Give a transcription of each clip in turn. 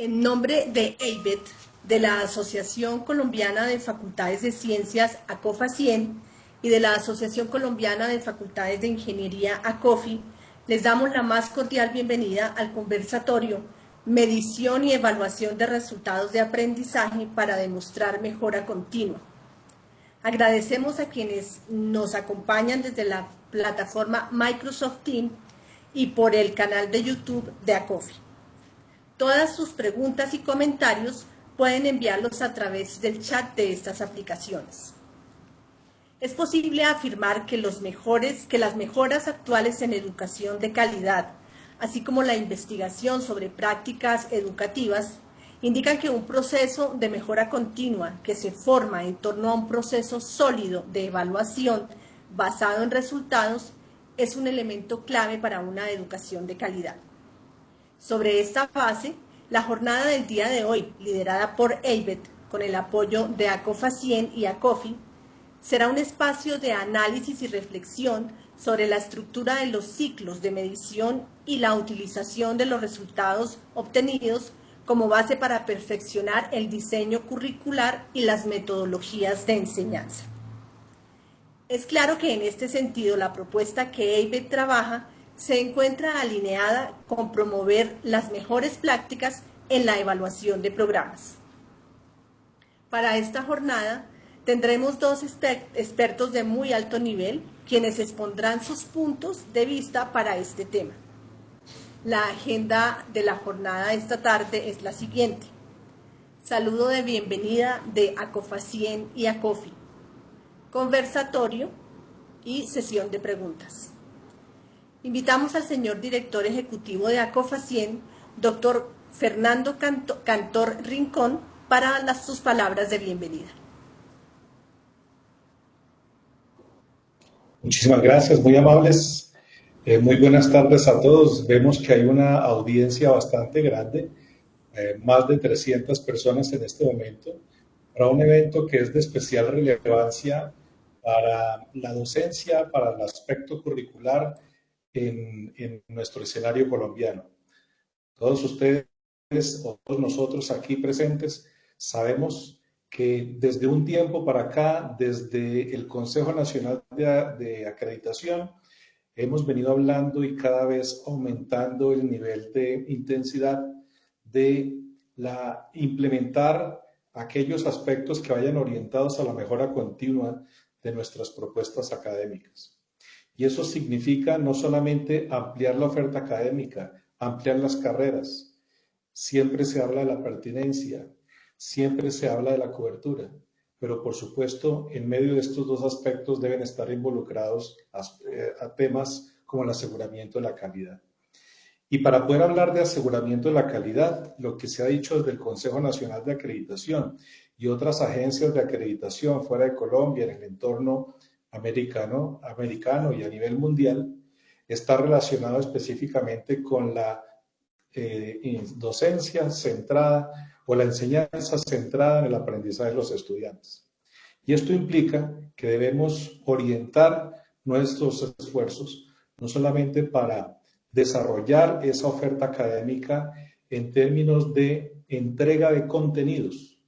En nombre de AIBET, de la Asociación Colombiana de Facultades de Ciencias, ACOFACIEN, y de la Asociación Colombiana de Facultades de Ingeniería, ACOFI, les damos la más cordial bienvenida al conversatorio Medición y Evaluación de Resultados de Aprendizaje para demostrar mejora continua. Agradecemos a quienes nos acompañan desde la plataforma Microsoft Teams y por el canal de YouTube de ACOFI. Todas sus preguntas y comentarios pueden enviarlos a través del chat de estas aplicaciones. Es posible afirmar que las mejoras actuales en educación de calidad, así como la investigación sobre prácticas educativas, indican que un proceso de mejora continua que se forma en torno a un proceso sólido de evaluación basado en resultados es un elemento clave para una educación de calidad. Sobre esta base, la jornada del día de hoy, liderada por AIBET, con el apoyo de ACOFACIEN y ACOFI, será un espacio de análisis y reflexión sobre la estructura de los ciclos de medición y la utilización de los resultados obtenidos como base para perfeccionar el diseño curricular y las metodologías de enseñanza. Es claro que en este sentido la propuesta que AIBET trabaja se encuentra alineada con promover las mejores prácticas en la evaluación de programas. Para esta jornada tendremos dos expertos de muy alto nivel, quienes expondrán sus puntos de vista para este tema. La agenda de la jornada de esta tarde es la siguiente. Saludo de bienvenida de ACOFACIEN y ACOFI. Conversatorio y sesión de preguntas. Invitamos al señor director ejecutivo de ACOFACIEN, doctor Fernando Cantor Rincón, para sus palabras de bienvenida. Muchísimas gracias, muy amables. Muy buenas tardes a todos. Vemos que hay una audiencia bastante grande, más de 300 personas en este momento, para un evento que es de especial relevancia para la docencia, para el aspecto curricular en nuestro escenario colombiano. Todos ustedes o todos nosotros aquí presentes sabemos que desde un tiempo para acá, desde el Consejo Nacional de Acreditación, hemos venido hablando y cada vez aumentando el nivel de intensidad de implementar aquellos aspectos que vayan orientados a la mejora continua de nuestras propuestas académicas. Y eso significa no solamente ampliar la oferta académica, ampliar las carreras. Siempre se habla de la pertinencia, siempre se habla de la cobertura, pero por supuesto en medio de estos dos aspectos deben estar involucrados a temas como el aseguramiento de la calidad. Y para poder hablar de aseguramiento de la calidad, lo que se ha dicho desde el Consejo Nacional de Acreditación y otras agencias de acreditación fuera de Colombia, en el entorno americano y a nivel mundial, está relacionado específicamente con la docencia centrada o la enseñanza centrada en el aprendizaje de los estudiantes. Y esto implica que debemos orientar nuestros esfuerzos no solamente para desarrollar esa oferta académica en términos de entrega de contenidos,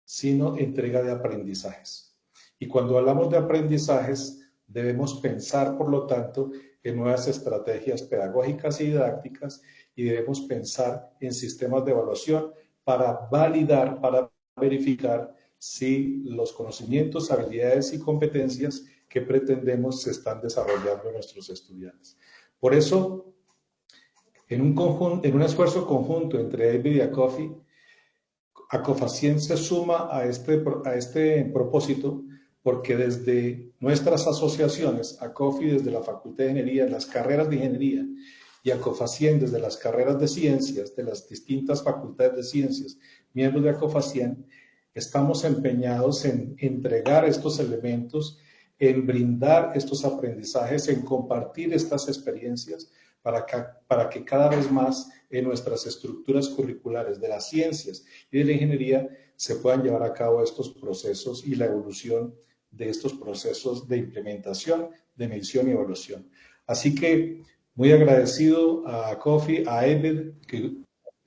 sino entrega de aprendizajes. Y cuando hablamos de aprendizajes, debemos pensar, por lo tanto, en nuevas estrategias pedagógicas y didácticas y debemos pensar en sistemas de evaluación para validar, para verificar si los conocimientos, habilidades y competencias que pretendemos se están desarrollando en nuestros estudiantes. Por eso, en un esfuerzo conjunto entre AIBET y ACOFI, ACOFACIEN se suma a este propósito porque desde nuestras asociaciones, ACOFI desde la Facultad de Ingeniería, las carreras de Ingeniería, y ACOFACIEN desde las carreras de Ciencias, de las distintas facultades de Ciencias, miembros de ACOFACIEN, estamos empeñados en entregar estos elementos, en brindar estos aprendizajes, en compartir estas experiencias para que cada vez más en nuestras estructuras curriculares de las ciencias y de la ingeniería se puedan llevar a cabo estos procesos y la evolución de estos procesos de implementación, de medición y evaluación. Así que muy agradecido a ACOFI, a AIBET, que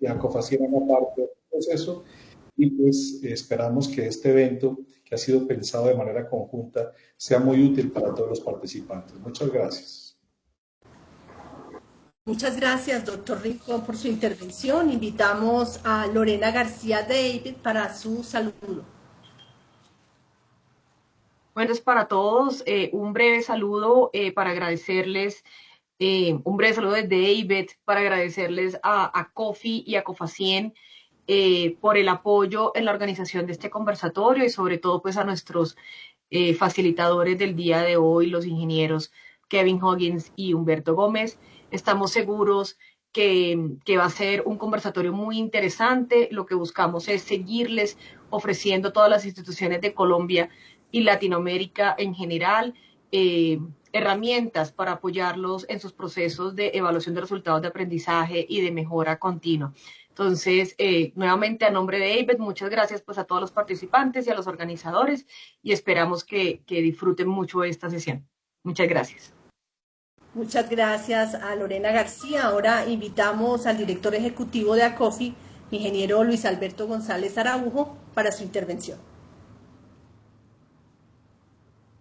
y Acofacien una parte del proceso y pues esperamos que este evento, que ha sido pensado de manera conjunta, sea muy útil para todos los participantes. Muchas gracias. Muchas gracias, doctor Rincón, por su intervención. Invitamos a Lorena García David para su saludo. Buenas para todos. Un breve saludo para agradecerles, un breve saludo desde David para agradecerles a COFI y a COFACIEN por el apoyo en la organización de este conversatorio y sobre todo pues a nuestros facilitadores del día de hoy, los ingenieros Kevin Huggins y Humberto Gómez. Estamos seguros que va a ser un conversatorio muy interesante. Lo que buscamos es seguirles ofreciendo a todas las instituciones de Colombia y Latinoamérica en general herramientas para apoyarlos en sus procesos de evaluación de resultados de aprendizaje y de mejora continua. Entonces, nuevamente a nombre de David, muchas gracias pues a todos los participantes y a los organizadores y esperamos que disfruten mucho esta sesión. Muchas gracias. Muchas gracias a Lorena García. Ahora invitamos al director ejecutivo de ACOFI, ingeniero Luis Alberto González Araujo, para su intervención.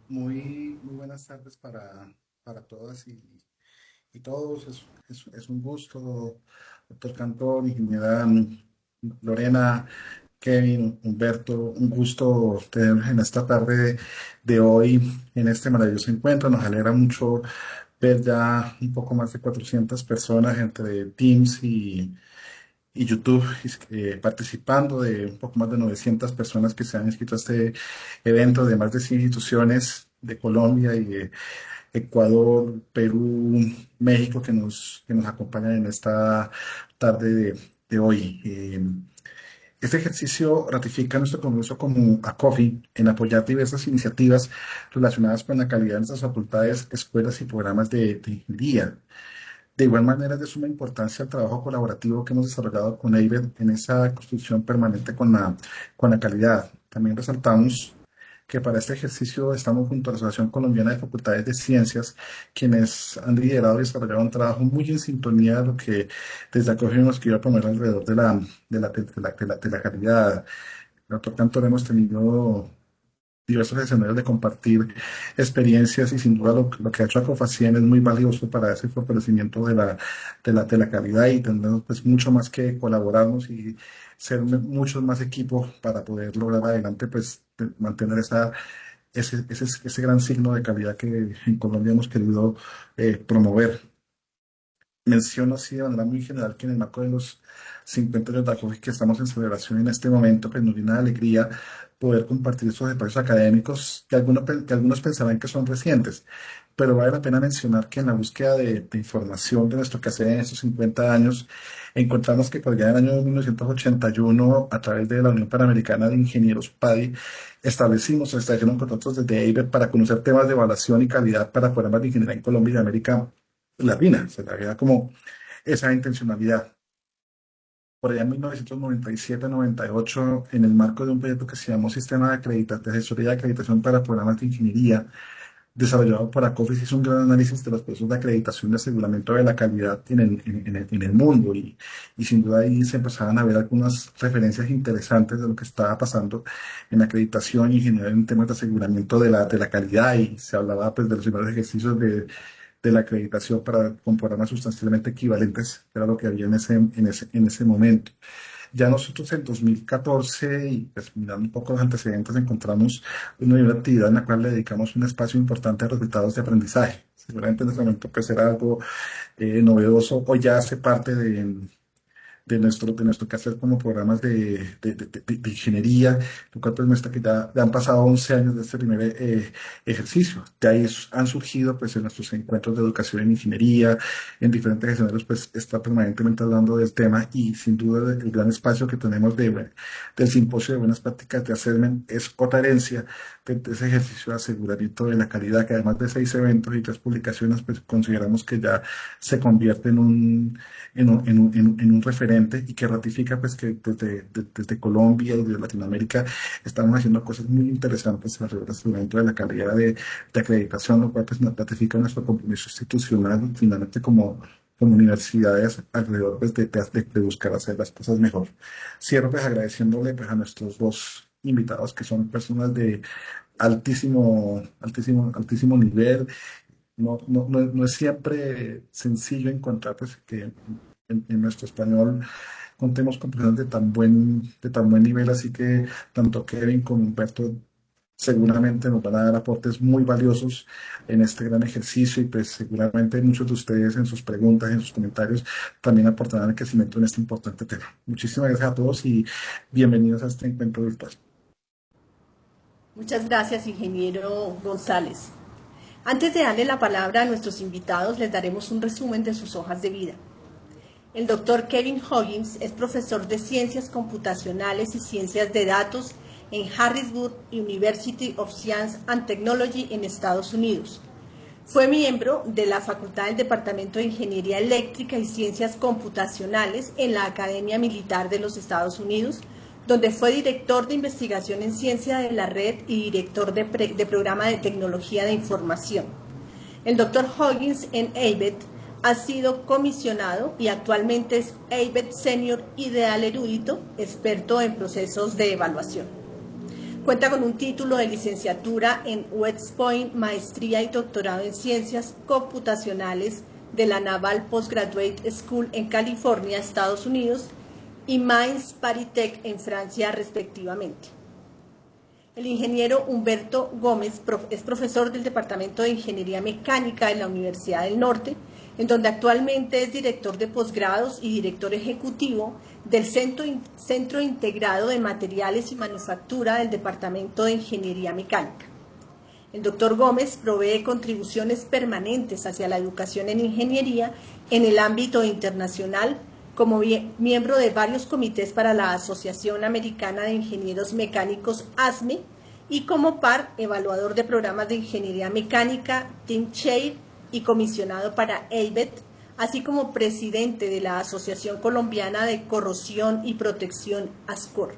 Muy buenas tardes para todas y todos. Es un gusto, doctor Cantón, ingeniera Lorena, Kevin, Humberto, un gusto tener en esta tarde de hoy en este maravilloso encuentro. Nos alegra mucho ver ya un poco más de 400 personas entre Teams y YouTube participando, de un poco más de 900 personas que se han inscrito a este evento, de más de 100 instituciones de Colombia y de Ecuador, Perú, México que nos acompañan en esta tarde de hoy. Este ejercicio ratifica nuestro compromiso como ACOFI en apoyar diversas iniciativas relacionadas con la calidad de nuestras facultades, escuelas y programas de ingeniería. De igual manera, es de suma importancia el trabajo colaborativo que hemos desarrollado con EIVED en esa construcción permanente con la calidad. También resaltamos que para este ejercicio estamos junto a la Asociación Colombiana de Facultades de Ciencias, quienes han liderado y desarrollado un trabajo muy en sintonía de lo que desde acá hemos querido promover alrededor de la calidad. Por otro tanto, hemos tenido diversos escenarios de compartir experiencias y sin duda lo que ha hecho Acofacien es muy valioso para ese fortalecimiento de la calidad y tendremos pues mucho más que colaborarnos y ser muchos más equipos para poder lograr adelante pues mantener ese gran signo de calidad que en Colombia hemos querido promover. Menciono así de manera muy general que en el marco de los 50 años de ACOFI que estamos en celebración en este momento, pues nos viene una alegría poder compartir estos espacios académicos que algunos pensarán que son recientes, pero vale la pena mencionar que en la búsqueda de información de nuestro quehacer en estos 50 años, encontramos que por allá en el año 1981, a través de la Unión Panamericana de Ingenieros PADI, establecieron contratos desde EIVET para conocer temas de evaluación y calidad para programas de ingeniería en Colombia y América Latina. Se había como esa intencionalidad. Por allá en 1997-98, en el marco de un proyecto que se llamó Sistema de Asesoría de Acreditación para Programas de Ingeniería, desarrollado por ACOFI, se hizo un gran análisis de los procesos de acreditación y aseguramiento de la calidad en el mundo y sin duda ahí se empezaban a ver algunas referencias interesantes de lo que estaba pasando en la acreditación y en general en temas de aseguramiento de la calidad y se hablaba pues de los primeros ejercicios de la acreditación con programas sustancialmente equivalentes, que era lo que había en ese momento. Ya nosotros en 2014, y pues mirando un poco los antecedentes, encontramos una actividad en la cual le dedicamos un espacio importante a resultados de aprendizaje. Seguramente en ese momento pues era algo novedoso, o ya hace parte de nuestro quehacer como programas de ingeniería, lo cual pues muestra que ya han pasado 11 años de este primer ejercicio. De ahí han surgido pues en nuestros encuentros de educación en ingeniería, en diferentes escenarios pues está permanentemente hablando del tema y sin duda el gran espacio que tenemos del simposio de buenas prácticas de assessment es otra herencia de ese ejercicio de aseguramiento de la calidad que además de 6 eventos y 3 publicaciones pues consideramos que ya se convierte en un referente y que ratifica pues que desde Colombia y desde Latinoamérica estamos haciendo cosas muy interesantes alrededor del aseguramiento de la calidad de acreditación, lo cual pues nos ratifica nuestro compromiso institucional finalmente como como universidades alrededor pues, de buscar hacer las cosas mejor. Cierro pues agradeciéndole pues, a nuestros dos invitados que son personas de altísimo nivel. No es siempre sencillo encontrar pues, que en nuestro español contemos con personas de tan buen nivel, así que tanto Kevin como Humberto seguramente nos van a dar aportes muy valiosos en este gran ejercicio y pues seguramente muchos de ustedes en sus preguntas, en sus comentarios, también aportarán al crecimiento en este importante tema. Muchísimas gracias a todos y bienvenidos a este encuentro virtual. Muchas gracias, ingeniero González. Antes de darle la palabra a nuestros invitados, les daremos un resumen de sus hojas de vida. El doctor Kevin Hoggins es profesor de Ciencias Computacionales y Ciencias de Datos en Harrisburg University of Science and Technology en Estados Unidos. Fue miembro de la Facultad del Departamento de Ingeniería Eléctrica y Ciencias Computacionales en la Academia Militar de los Estados Unidos, donde fue director de investigación en ciencia de la red y director de programa de tecnología de información. El doctor Hoggins en ABET ha sido comisionado y actualmente es ABET Senior Ideal Erudito, experto en procesos de evaluación. Cuenta con un título de licenciatura en West Point, maestría y doctorado en ciencias computacionales de la Naval Postgraduate School en California, Estados Unidos, y Mines Paris Tech en Francia, respectivamente. El ingeniero Humberto Gómez es profesor del Departamento de Ingeniería Mecánica de la Universidad del Norte, en donde actualmente es director de posgrados y director ejecutivo del Centro Integrado de Materiales y Manufactura del Departamento de Ingeniería Mecánica. El doctor Gómez provee contribuciones permanentes hacia la educación en ingeniería en el ámbito internacional, como miembro de varios comités para la Asociación Americana de Ingenieros Mecánicos, ASME, y como par evaluador de programas de ingeniería mecánica, Team Chair, y comisionado para ABET, así como presidente de la Asociación Colombiana de Corrosión y Protección, ASCOR.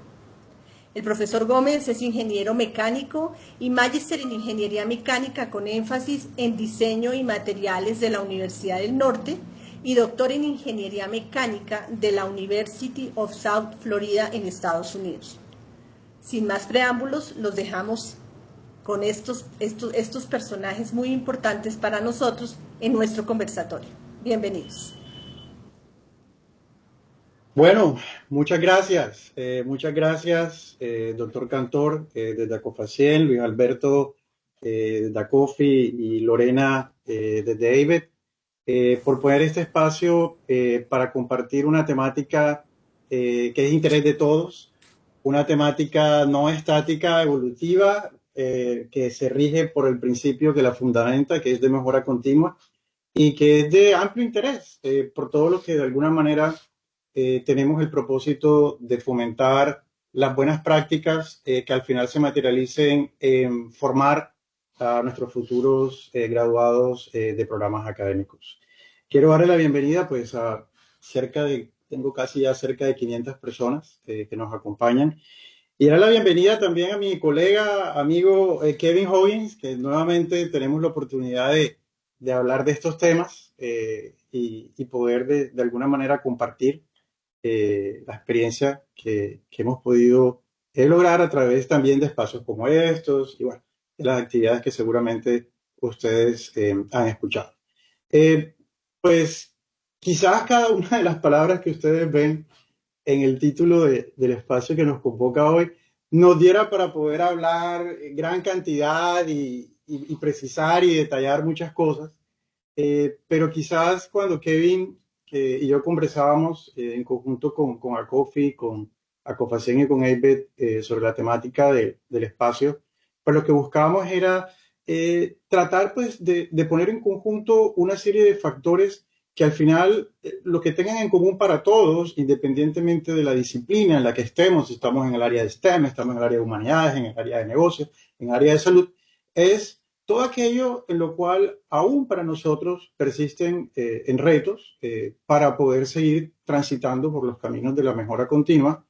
El profesor Gómez es ingeniero mecánico y magíster en ingeniería mecánica con énfasis en diseño y materiales de la Universidad del Norte, y doctor en Ingeniería Mecánica de la University of South Florida en Estados Unidos. Sin más preámbulos, los dejamos con estos personajes muy importantes para nosotros en nuestro conversatorio. Bienvenidos. Bueno, muchas gracias. Doctor Cantor, desde Acofacien, Luis Alberto, desde Acofi, y Lorena, desde ABET. Por poner este espacio para compartir una temática que es de interés de todos, una temática no estática, evolutiva, que se rige por el principio que la fundamenta, que es de mejora continua, y que es de amplio interés por todo lo que de alguna manera tenemos el propósito de fomentar las buenas prácticas que al final se materialicen en formar a nuestros futuros graduados de programas académicos. Quiero darle la bienvenida pues a tengo casi ya cerca de 500 personas que nos acompañan, y darle la bienvenida también a mi colega, amigo Kevin Hoggins, que nuevamente tenemos la oportunidad de hablar de estos temas y poder de alguna manera compartir la experiencia que hemos podido lograr a través también de espacios como estos y bueno, de las actividades que seguramente ustedes han escuchado. Pues quizás cada una de las palabras que ustedes ven en el título del espacio que nos convoca hoy nos diera para poder hablar gran cantidad y precisar y detallar muchas cosas, pero quizás cuando Kevin y yo conversábamos en conjunto con Acofi, con Acofacien y con ABET sobre la temática del espacio, pues lo que buscábamos era tratar pues de poner en conjunto una serie de factores que al final lo que tengan en común para todos, independientemente de la disciplina en la que estemos, si estamos en el área de STEM, estamos en el área de humanidades, en el área de negocios, en el área de salud, es todo aquello en lo cual aún para nosotros persisten en retos para poder seguir transitando por los caminos de la mejora continua,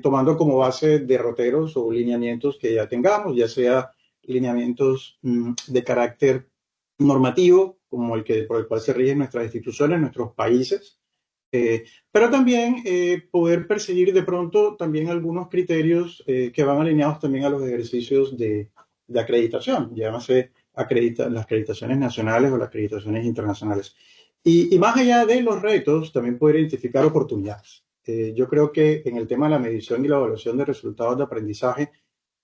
tomando como base derroteros o lineamientos que ya tengamos, ya sea lineamientos de carácter normativo, como por el cual se rigen nuestras instituciones, nuestros países, pero también poder perseguir de pronto también algunos criterios que van alineados también a los ejercicios de acreditación, llámase las acreditaciones nacionales o las acreditaciones internacionales. Y más allá de los retos, también poder identificar oportunidades. Yo creo que en el tema de la medición y la evaluación de resultados de aprendizaje,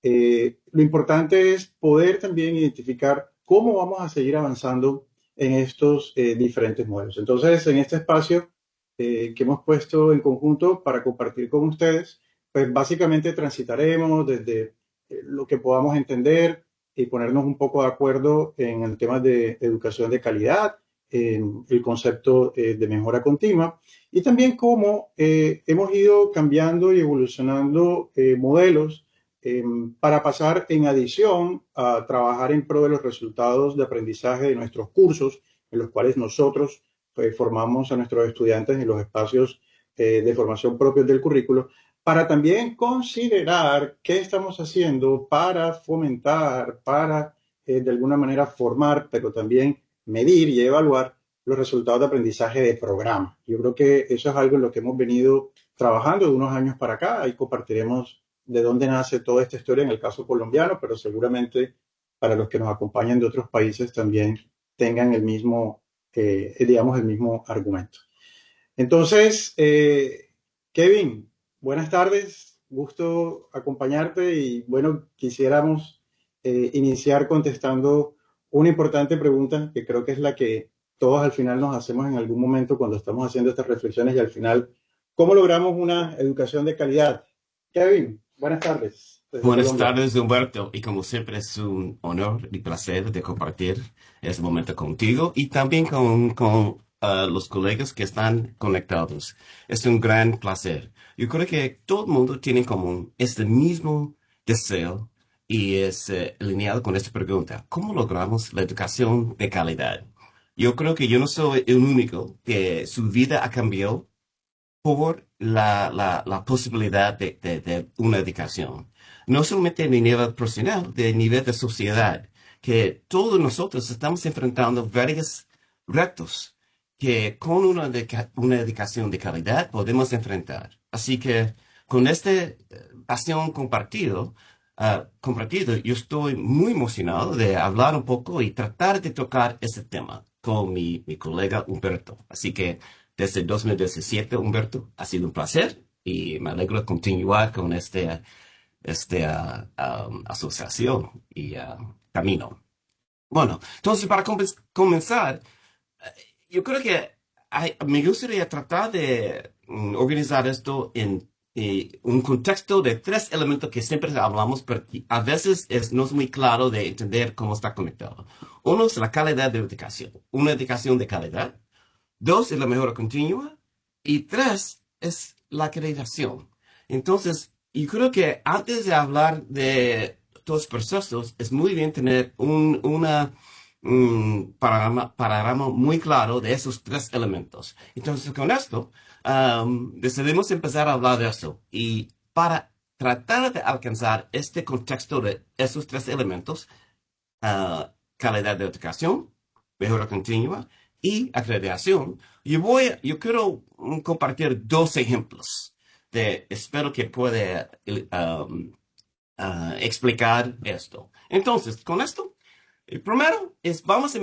lo importante es poder también identificar cómo vamos a seguir avanzando en estos diferentes modelos. Entonces, en este espacio que hemos puesto en conjunto para compartir con ustedes, pues básicamente transitaremos desde lo que podamos entender y ponernos un poco de acuerdo en el tema de educación de calidad, en el concepto de mejora continua y también cómo hemos ido cambiando y evolucionando modelos para pasar en adición a trabajar en pro de los resultados de aprendizaje de nuestros cursos, en los cuales nosotros formamos a nuestros estudiantes en los espacios de formación propios del currículo, para también considerar qué estamos haciendo para fomentar, para de alguna manera formar, pero también medir y evaluar los resultados de aprendizaje de programa. Yo creo que eso es algo en lo que hemos venido trabajando de unos años para acá. Ahí compartiremos de dónde nace toda esta historia en el caso colombiano, pero seguramente para los que nos acompañan de otros países también tengan el mismo, digamos, el mismo argumento. Entonces, Kevin, buenas tardes, gusto acompañarte y bueno, quisiéramos iniciar contestando una importante pregunta que creo que es la que todos al final nos hacemos en algún momento cuando estamos haciendo estas reflexiones y al final, ¿cómo logramos una educación de calidad? Kevin, buenas tardes. Buenas tardes, Humberto, y como siempre es un honor y placer de compartir este momento contigo y también con los colegas que están conectados. Es un gran placer. Yo creo que todo el mundo tiene en común este mismo deseo y es alineado con esta pregunta. ¿Cómo logramos la educación de calidad? Yo creo que yo no soy el único que su vida ha cambiado por la posibilidad de una educación. No solamente en el nivel profesional, de nivel de sociedad, que todos nosotros estamos enfrentando varios retos que con una educación de calidad podemos enfrentar. Así que con esta pasión compartido, yo estoy muy emocionado de hablar un poco y tratar de tocar ese tema con mi colega Humberto. Así que desde 2017, Humberto, ha sido un placer y me alegro de continuar con esta asociación y camino. Bueno, entonces para comenzar, yo creo que me gustaría tratar de organizar esto en un contexto de tres elementos que siempre hablamos, pero a veces no es muy claro de entender cómo está conectado. Uno es la calidad de educación, una educación de calidad. Dos es la mejora continua. Y tres es la acreditación. Entonces, yo creo que antes de hablar de todos los procesos, es muy bien tener un panorama muy claro de esos tres elementos. Entonces, con esto, decidimos empezar a hablar de eso. Y para tratar de alcanzar este contexto de esos tres elementos, calidad de educación, mejora continua y acreditación, yo quiero compartir dos ejemplos espero que pueda explicar esto. Entonces, con esto, el primero es, vamos a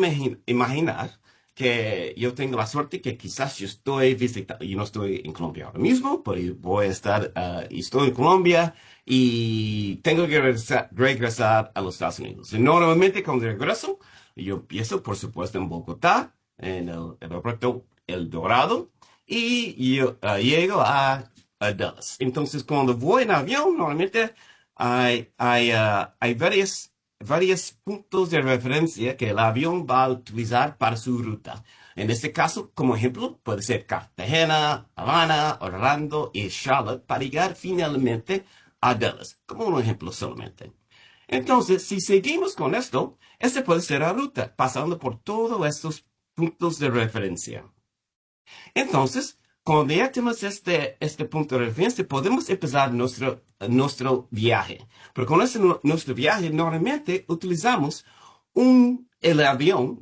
imaginar que yo tengo la suerte que quizás yo estoy visitando, yo no estoy en Colombia ahora mismo, pero voy a estar, estoy en Colombia y tengo que regresar a los Estados Unidos. Y normalmente cuando regreso, yo empiezo, por supuesto, en Bogotá, en el aeropuerto El Dorado, y yo llego a Dallas. Entonces, cuando voy en avión, normalmente hay varios puntos de referencia que el avión va a utilizar para su ruta. En este caso, como ejemplo, puede ser Cartagena, Havana, Orlando y Charlotte para llegar finalmente a Dallas, como un ejemplo solamente. Entonces, si seguimos con esto, este puede ser la ruta, pasando por todos estos puntos de referencia. Entonces, cuando ya tenemos este punto de referencia, podemos empezar nuestro viaje. Pero con nuestro viaje, normalmente utilizamos un el avión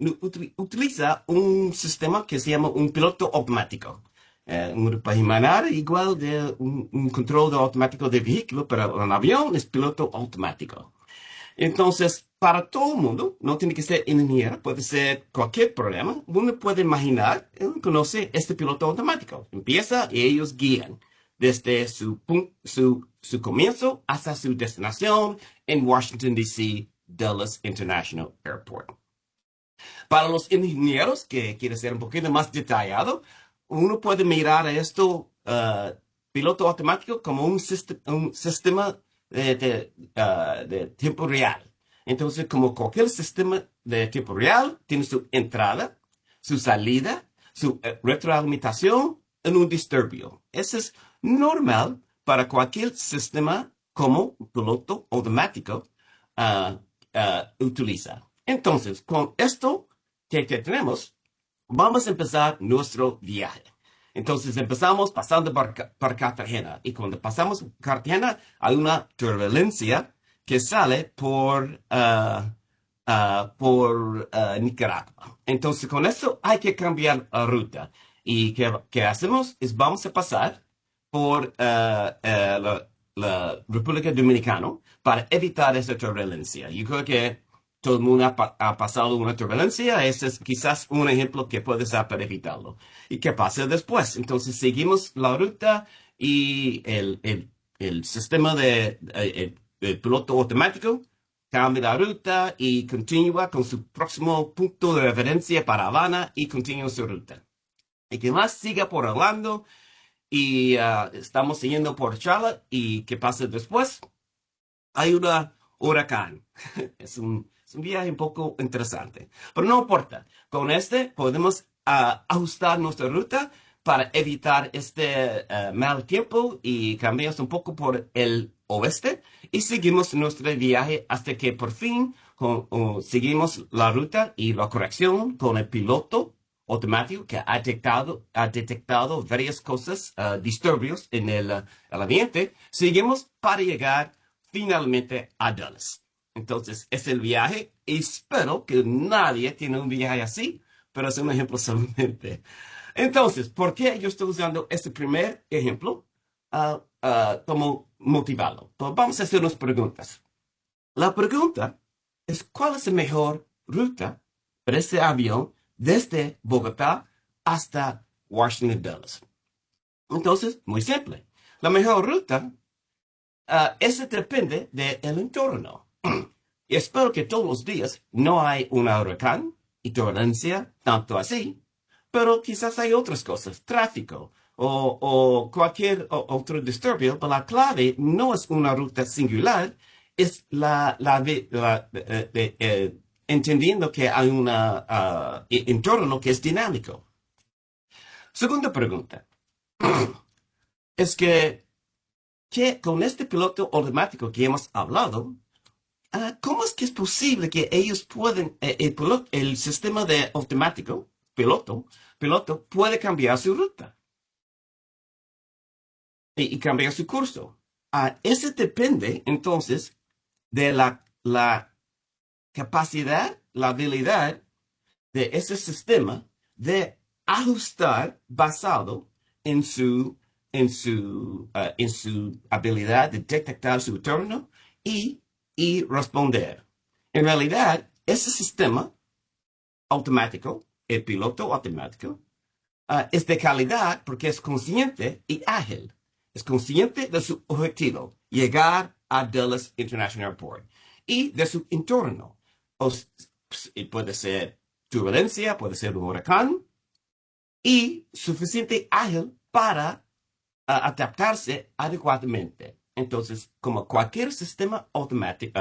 utiliza un sistema que se llama un piloto automático. Para imaginar igual de un control automático de vehículo, pero un avión es piloto automático. Entonces, para todo el mundo, no tiene que ser ingeniero, puede ser cualquier problema. Uno puede imaginar, conoce este piloto automático. Empieza y ellos guían desde su comienzo hasta su destinación en Washington, D.C., Dulles International Airport. Para los ingenieros que quieren ser un poquito más detallado, uno puede mirar a esto piloto automático como un sistema de tiempo real. Entonces, como cualquier sistema de tiempo real, tiene su entrada, su salida, su retroalimentación en un disturbio. Eso es normal para cualquier sistema como piloto automático utiliza. Entonces, con esto que tenemos, vamos a empezar nuestro viaje. Entonces empezamos pasando por Cartagena. Y cuando pasamos por Cartagena, hay una turbulencia que sale por Nicaragua. Entonces con eso hay que cambiar la ruta. Y ¿qué hacemos? Es vamos a pasar por la República Dominicana para evitar esa turbulencia. Yo creo que todo el mundo ha pasado una turbulencia. Ese es quizás un ejemplo que puede ser para evitarlo. ¿Y qué pasa después? Entonces seguimos la ruta y el sistema el piloto automático cambia la ruta y continúa con su próximo punto de referencia para Habana y continúa su ruta. Y que más siga por Orlando y estamos siguiendo por Charlotte. ¿Y qué pasa después? Hay un huracán. Es un viaje un poco interesante. Pero no importa. Con podemos ajustar nuestra ruta para evitar este mal tiempo y cambiamos un poco por el oeste y seguimos nuestro viaje hasta que por fin seguimos la ruta y la corrección con el piloto automático que ha detectado varias cosas, disturbios en el ambiente. Seguimos para llegar finalmente a Dulles. Entonces, es el viaje. Espero que nadie tiene un viaje así, pero es un ejemplo solamente. Entonces, ¿por qué yo estoy usando este primer ejemplo como motivado? Pues vamos a hacer unas preguntas. La pregunta es, ¿cuál es la mejor ruta para este avión desde Bogotá hasta Washington, Dulles? Entonces, muy simple. La mejor ruta eso depende del entorno. Y espero que todos los días no hay un huracán y turbulencia, tanto así, pero quizás hay otras cosas, tráfico o cualquier otro disturbio, pero la clave no es una ruta singular, es entendiendo que hay un entorno que es dinámico. Segunda pregunta. Es que con este piloto automático que hemos hablado, ¿cómo es que es posible que ellos pueden, el sistema de automático, piloto, puede cambiar su ruta y cambiar su curso? Eso depende, entonces, de la capacidad, la habilidad de ese sistema de ajustar basado en su habilidad de detectar su entorno y responder. En realidad, ese sistema automático, el piloto automático, es de calidad porque es consciente y ágil. Es consciente de su objetivo, llegar a Dulles International Airport, y de su entorno. Puede ser turbulencia, puede ser un huracán, y suficiente ágil para adaptarse adecuadamente. Entonces, como cualquier sistema automático,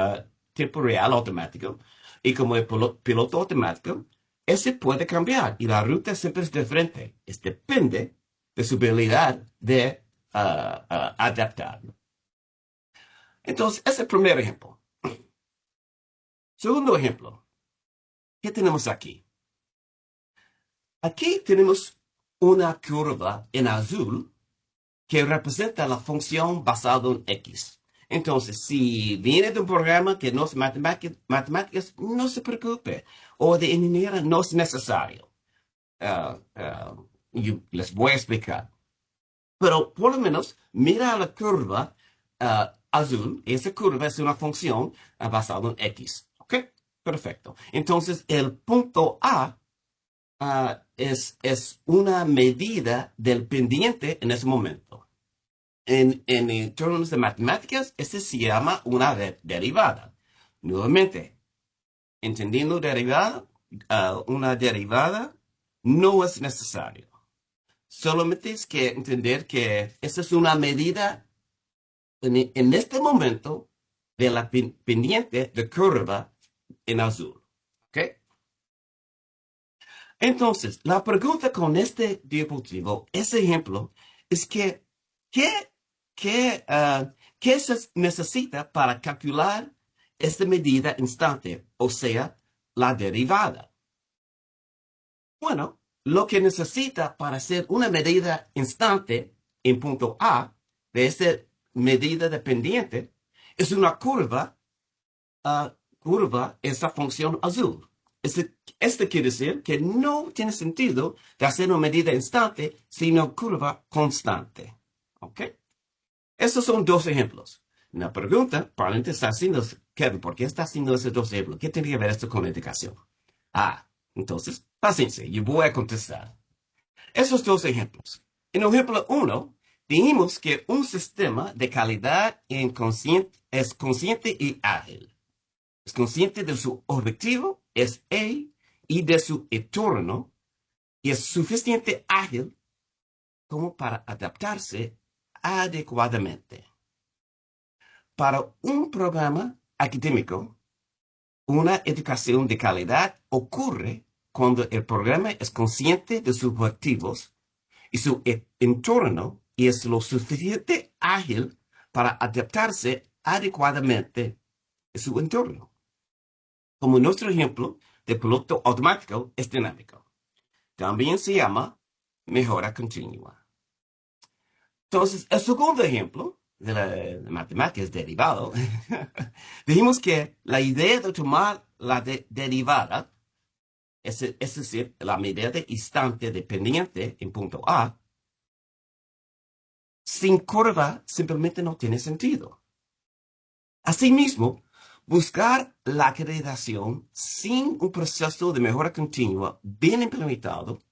tiempo real automático, y como el piloto automático, ese puede cambiar y la ruta siempre es diferente. Depende de su habilidad de adaptar. Entonces, ese es el primer ejemplo. Segundo ejemplo. ¿Qué tenemos aquí? Aquí tenemos una curva en azul que representa la función basada en X. Entonces, si viene de un programa que no es matemáticas, no se preocupe. O de ingeniería, no es necesario. Yo les voy a explicar. Pero por lo menos, mira la curva azul. Esa curva es una función basada en X. ¿Ok? Perfecto. Entonces, el punto A es una medida del pendiente en ese momento. En términos de matemáticas, este se llama una derivada. Nuevamente, entendiendo derivada, una derivada no es necesario. Solamente es que entender que esta es una medida en este momento de la pendiente de curva en azul. ¿Ok? Entonces, la pregunta con este diapositivo, ese ejemplo, es que, ¿qué se necesita para calcular esta medida instante, o sea, la derivada? Bueno, lo que necesita para hacer una medida instante en punto A de esta medida dependiente es una curva, esa función azul. Este quiere decir que no tiene sentido de hacer una medida instante, sino curva constante. ¿Ok? Estos son dos ejemplos. La pregunta, probablemente está haciendo, Kevin, ¿por qué está haciendo esos dos ejemplos? ¿Qué tiene que ver esto con la indicación? Entonces, paciencia, yo voy a contestar. Esos dos ejemplos. En el ejemplo 1, dijimos que un sistema de calidad es consciente y ágil. Es consciente de su objetivo, es A, y de su entorno, y es suficientemente ágil como para adaptarse adecuadamente. Para un programa académico, una educación de calidad ocurre cuando el programa es consciente de sus objetivos y su entorno y es lo suficientemente ágil para adaptarse adecuadamente a su entorno. Como nuestro ejemplo de piloto automático es dinámico. También se llama mejora continua. Entonces, el segundo ejemplo de la matemáticas derivado, dijimos que la idea de tomar la derivada, es decir, la medida de instante dependiente en punto A, sin curva simplemente no tiene sentido. Asimismo, buscar la acreditación sin un proceso de mejora continua bien implementado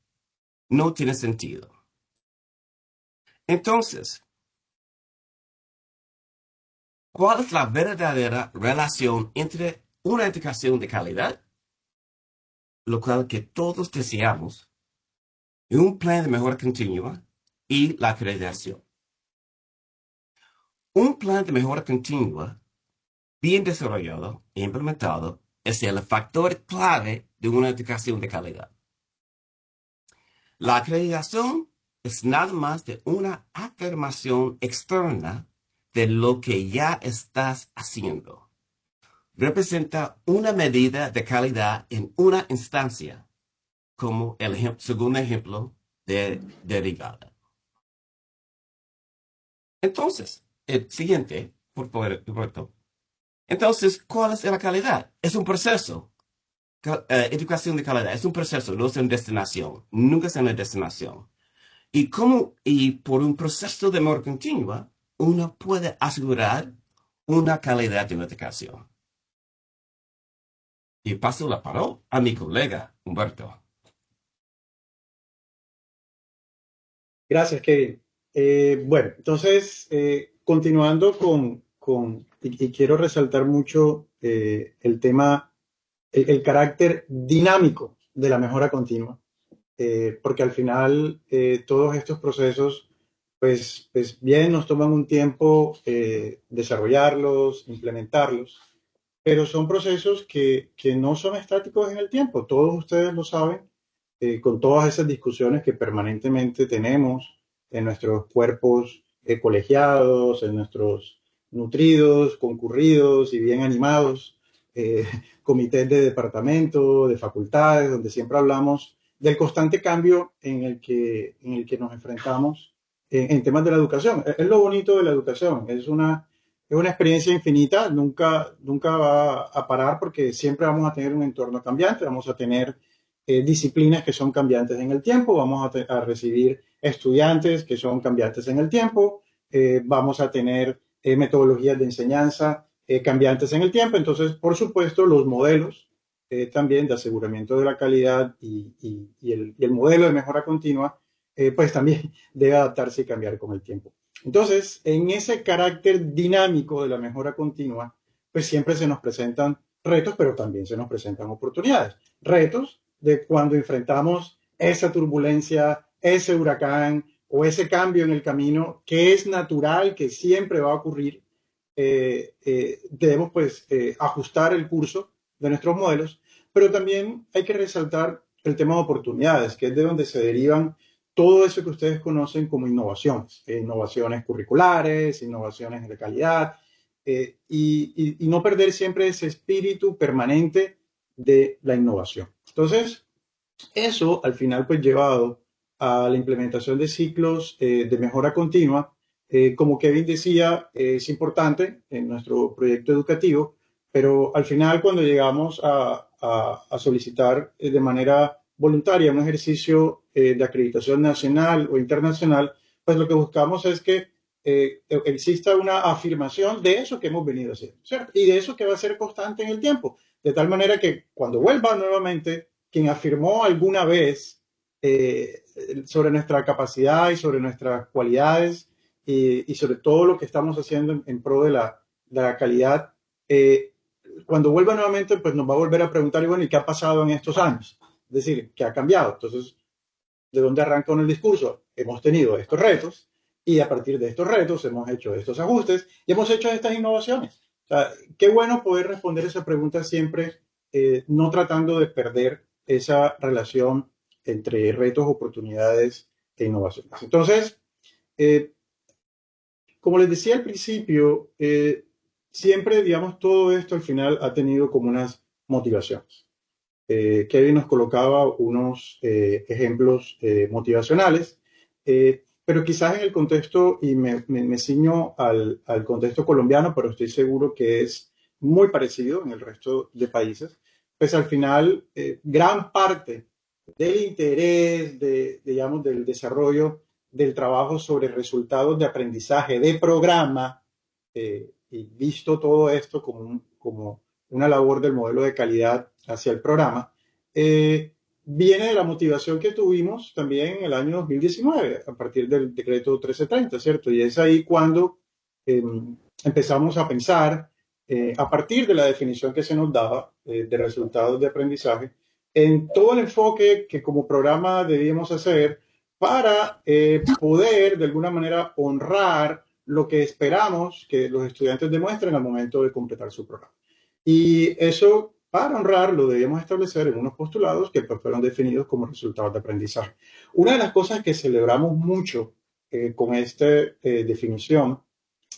no tiene sentido. Entonces, ¿cuál es la verdadera relación entre una educación de calidad, lo cual que todos deseamos, y un plan de mejora continua y la acreditación? Un plan de mejora continua bien desarrollado e implementado es el factor clave de una educación de calidad. La acreditación es nada más de una afirmación externa de lo que ya estás haciendo. Representa una medida de calidad en una instancia, como el segundo ejemplo de derivada. Entonces, el siguiente, por favor, Roberto. Entonces, ¿cuál es la calidad? Es un proceso. Educación de calidad es un proceso, no es una destinación. Nunca es una destinación. Y por un proceso de mejora continua, uno puede asegurar una calidad de la educación. Y paso la palabra a mi colega Humberto. Gracias, Kevin. Bueno, entonces, continuando y quiero resaltar mucho el tema, el carácter dinámico de la mejora continua, porque al final todos estos procesos, pues bien, nos toman un tiempo desarrollarlos, implementarlos, pero son procesos que no son estáticos en el tiempo. Todos ustedes lo saben, con todas esas discusiones que permanentemente tenemos en nuestros cuerpos colegiados, en nuestros nutridos, concurridos y bien animados comités de departamento, de facultades, donde siempre hablamos del constante cambio en el que nos enfrentamos en temas de la educación. Es lo bonito de la educación, es una es una experiencia infinita, nunca va a parar porque siempre vamos a tener un entorno cambiante, vamos a tener disciplinas que son cambiantes en el tiempo, vamos a recibir estudiantes que son cambiantes en el tiempo, vamos a tener metodologías de enseñanza cambiantes en el tiempo. Entonces, por supuesto, los modelos también de aseguramiento de la calidad y el modelo de mejora continua, pues también debe adaptarse y cambiar con el tiempo. Entonces, en ese carácter dinámico de la mejora continua, pues siempre se nos presentan retos, pero también se nos presentan oportunidades. Retos de cuando enfrentamos esa turbulencia, ese huracán o ese cambio en el camino, que es natural, que siempre va a ocurrir. Debemos pues ajustar el curso de nuestros modelos, pero también hay que resaltar el tema de oportunidades, que es de donde se derivan todo eso que ustedes conocen como innovaciones, innovaciones curriculares, innovaciones de calidad, y no perder siempre ese espíritu permanente de la innovación. Entonces, eso al final pues llevado a la implementación de ciclos de mejora continua, como Kevin decía, es importante en nuestro proyecto educativo, pero al final cuando llegamos a solicitar de manera voluntaria un ejercicio de acreditación nacional o internacional, pues lo que buscamos es que exista una afirmación de eso que hemos venido haciendo, ¿cierto? Y de eso que va a ser constante en el tiempo, de tal manera que cuando vuelva nuevamente, quien afirmó alguna vez sobre nuestra capacidad y sobre nuestras cualidades y sobre todo lo que estamos haciendo en pro de la calidad, cuando vuelva nuevamente, pues nos va a volver a preguntar, y bueno, ¿y qué ha pasado en estos años? Es decir, ¿qué ha cambiado? Entonces, ¿de dónde arranca con el discurso? Hemos tenido estos retos y a partir de estos retos hemos hecho estos ajustes y hemos hecho estas innovaciones. O sea, qué bueno poder responder esa pregunta siempre, no tratando de perder esa relación entre retos, oportunidades e innovaciones. Entonces, como les decía al principio, siempre, digamos, todo esto al final ha tenido como unas motivaciones. Kevin nos colocaba unos ejemplos motivacionales, pero quizás en el contexto, y me ciño al contexto colombiano, pero estoy seguro que es muy parecido en el resto de países, pues al final gran parte del interés, digamos, del desarrollo del trabajo sobre resultados de aprendizaje de programa, y visto todo esto como una labor del modelo de calidad hacia el programa, viene de la motivación que tuvimos también en el año 2019, a partir del decreto 1330, ¿cierto? Y es ahí cuando empezamos a pensar, a partir de la definición que se nos daba de resultados de aprendizaje, en todo el enfoque que como programa debíamos hacer para poder de alguna manera honrar lo que esperamos que los estudiantes demuestren al momento de completar su programa. Y eso, para honrarlo, debíamos establecer en unos postulados que pues, fueron definidos como resultados de aprendizaje. Una de las cosas que celebramos mucho con esta definición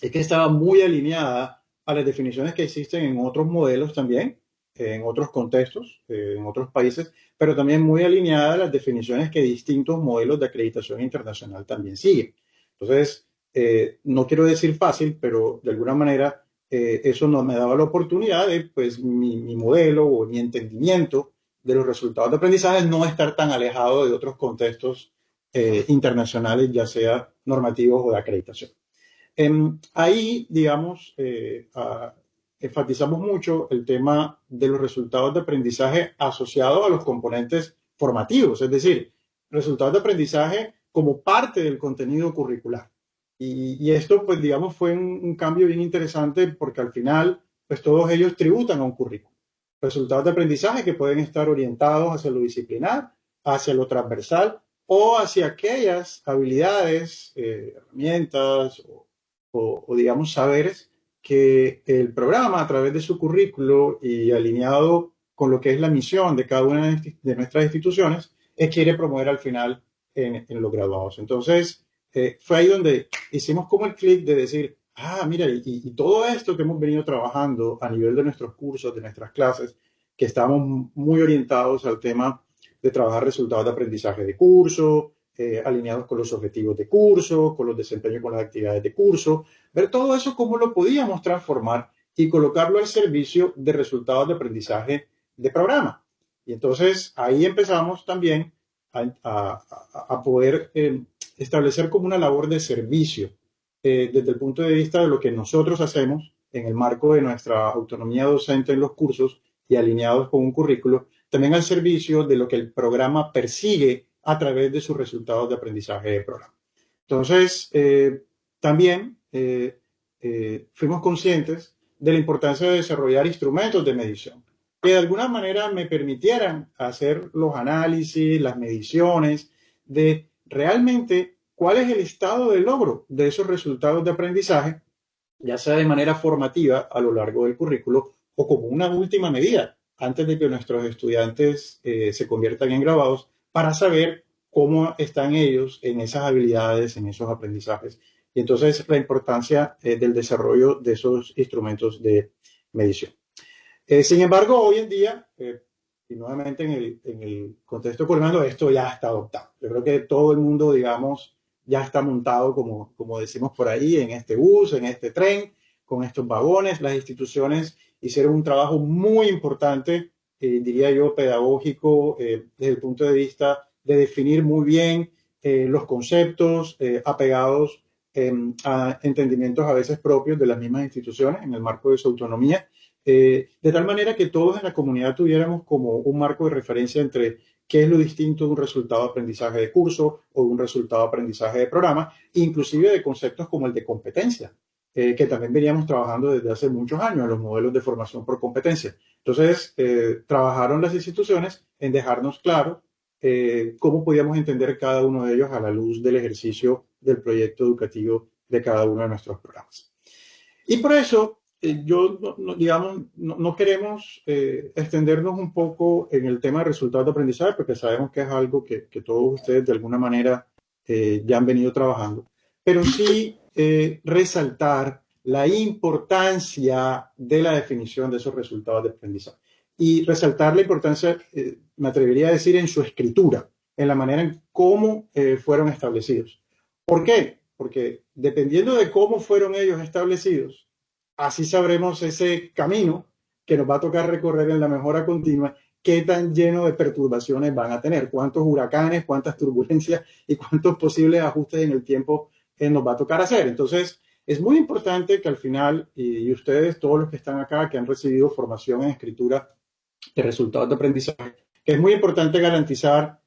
es que estaba muy alineada a las definiciones que existen en otros modelos también, en otros contextos, en otros países, pero también muy alineada a las definiciones que distintos modelos de acreditación internacional también siguen. Entonces, no quiero decir fácil, pero de alguna manera eso nos me daba la oportunidad de, pues, mi modelo o mi entendimiento de los resultados de aprendizaje no estar tan alejado de otros contextos internacionales, ya sea normativos o de acreditación. Ahí, digamos, enfatizamos mucho el tema de los resultados de aprendizaje asociados a los componentes formativos, es decir, resultados de aprendizaje como parte del contenido curricular. Y esto, pues, digamos, fue un cambio bien interesante porque al final, pues, todos ellos tributan a un currículo. Resultados de aprendizaje que pueden estar orientados hacia lo disciplinar, hacia lo transversal o hacia aquellas habilidades, herramientas o, digamos, saberes que el programa, a través de su currículo y alineado con lo que es la misión de cada una de nuestras instituciones, quiere promover al final en los graduados. Entonces, fue ahí donde hicimos como el clic de decir, mira, y todo esto que hemos venido trabajando a nivel de nuestros cursos, de nuestras clases, que estamos muy orientados al tema de trabajar resultados de aprendizaje de curso, alineados con los objetivos de curso, con los desempeños con las actividades de curso, ver todo eso cómo lo podíamos transformar y colocarlo al servicio de resultados de aprendizaje de programa. Y entonces ahí empezamos también a poder establecer como una labor de servicio desde el punto de vista de lo que nosotros hacemos en el marco de nuestra autonomía docente en los cursos y alineados con un currículo, también al servicio de lo que el programa persigue a través de sus resultados de aprendizaje de programa. Entonces, también fuimos conscientes de la importancia de desarrollar instrumentos de medición que de alguna manera me permitieran hacer los análisis, las mediciones de realmente cuál es el estado de logro de esos resultados de aprendizaje, ya sea de manera formativa a lo largo del currículo o como una última medida antes de que nuestros estudiantes se conviertan en graduados, para saber cómo están ellos en esas habilidades, en esos aprendizajes. Y entonces la importancia del desarrollo de esos instrumentos de medición. Sin embargo, hoy en día, y nuevamente en el contexto colombiano, esto ya está adoptado. Yo creo que todo el mundo, digamos, ya está montado, como decimos por ahí, en este bus, en este tren, con estos vagones. Las instituciones hicieron un trabajo muy importante, diría yo, pedagógico, desde el punto de vista de definir muy bien los conceptos apegados a entendimientos a veces propios de las mismas instituciones en el marco de su autonomía, de tal manera que todos en la comunidad tuviéramos como un marco de referencia entre qué es lo distinto de un resultado de aprendizaje de curso o de un resultado de aprendizaje de programa, inclusive de conceptos como el de competencia, que también veníamos trabajando desde hace muchos años en los modelos de formación por competencia. Entonces, trabajaron las instituciones en dejarnos claro cómo podíamos entender cada uno de ellos a la luz del ejercicio del proyecto educativo de cada uno de nuestros programas. Y por eso, no queremos extendernos un poco en el tema de resultados de aprendizaje, porque sabemos que es algo que todos ustedes de alguna manera ya han venido trabajando, pero sí resaltar la importancia de la definición de esos resultados de aprendizaje y resaltar la importancia, me atrevería a decir, en su escritura, en la manera en cómo fueron establecidos. ¿Por qué? Porque dependiendo de cómo fueron ellos establecidos, así sabremos ese camino que nos va a tocar recorrer en la mejora continua, qué tan lleno de perturbaciones van a tener, cuántos huracanes, cuántas turbulencias y cuántos posibles ajustes en el tiempo nos va a tocar hacer. Entonces, es muy importante que al final, y ustedes, todos los que están acá, que han recibido formación en escritura de resultados de aprendizaje, que es muy importante garantizar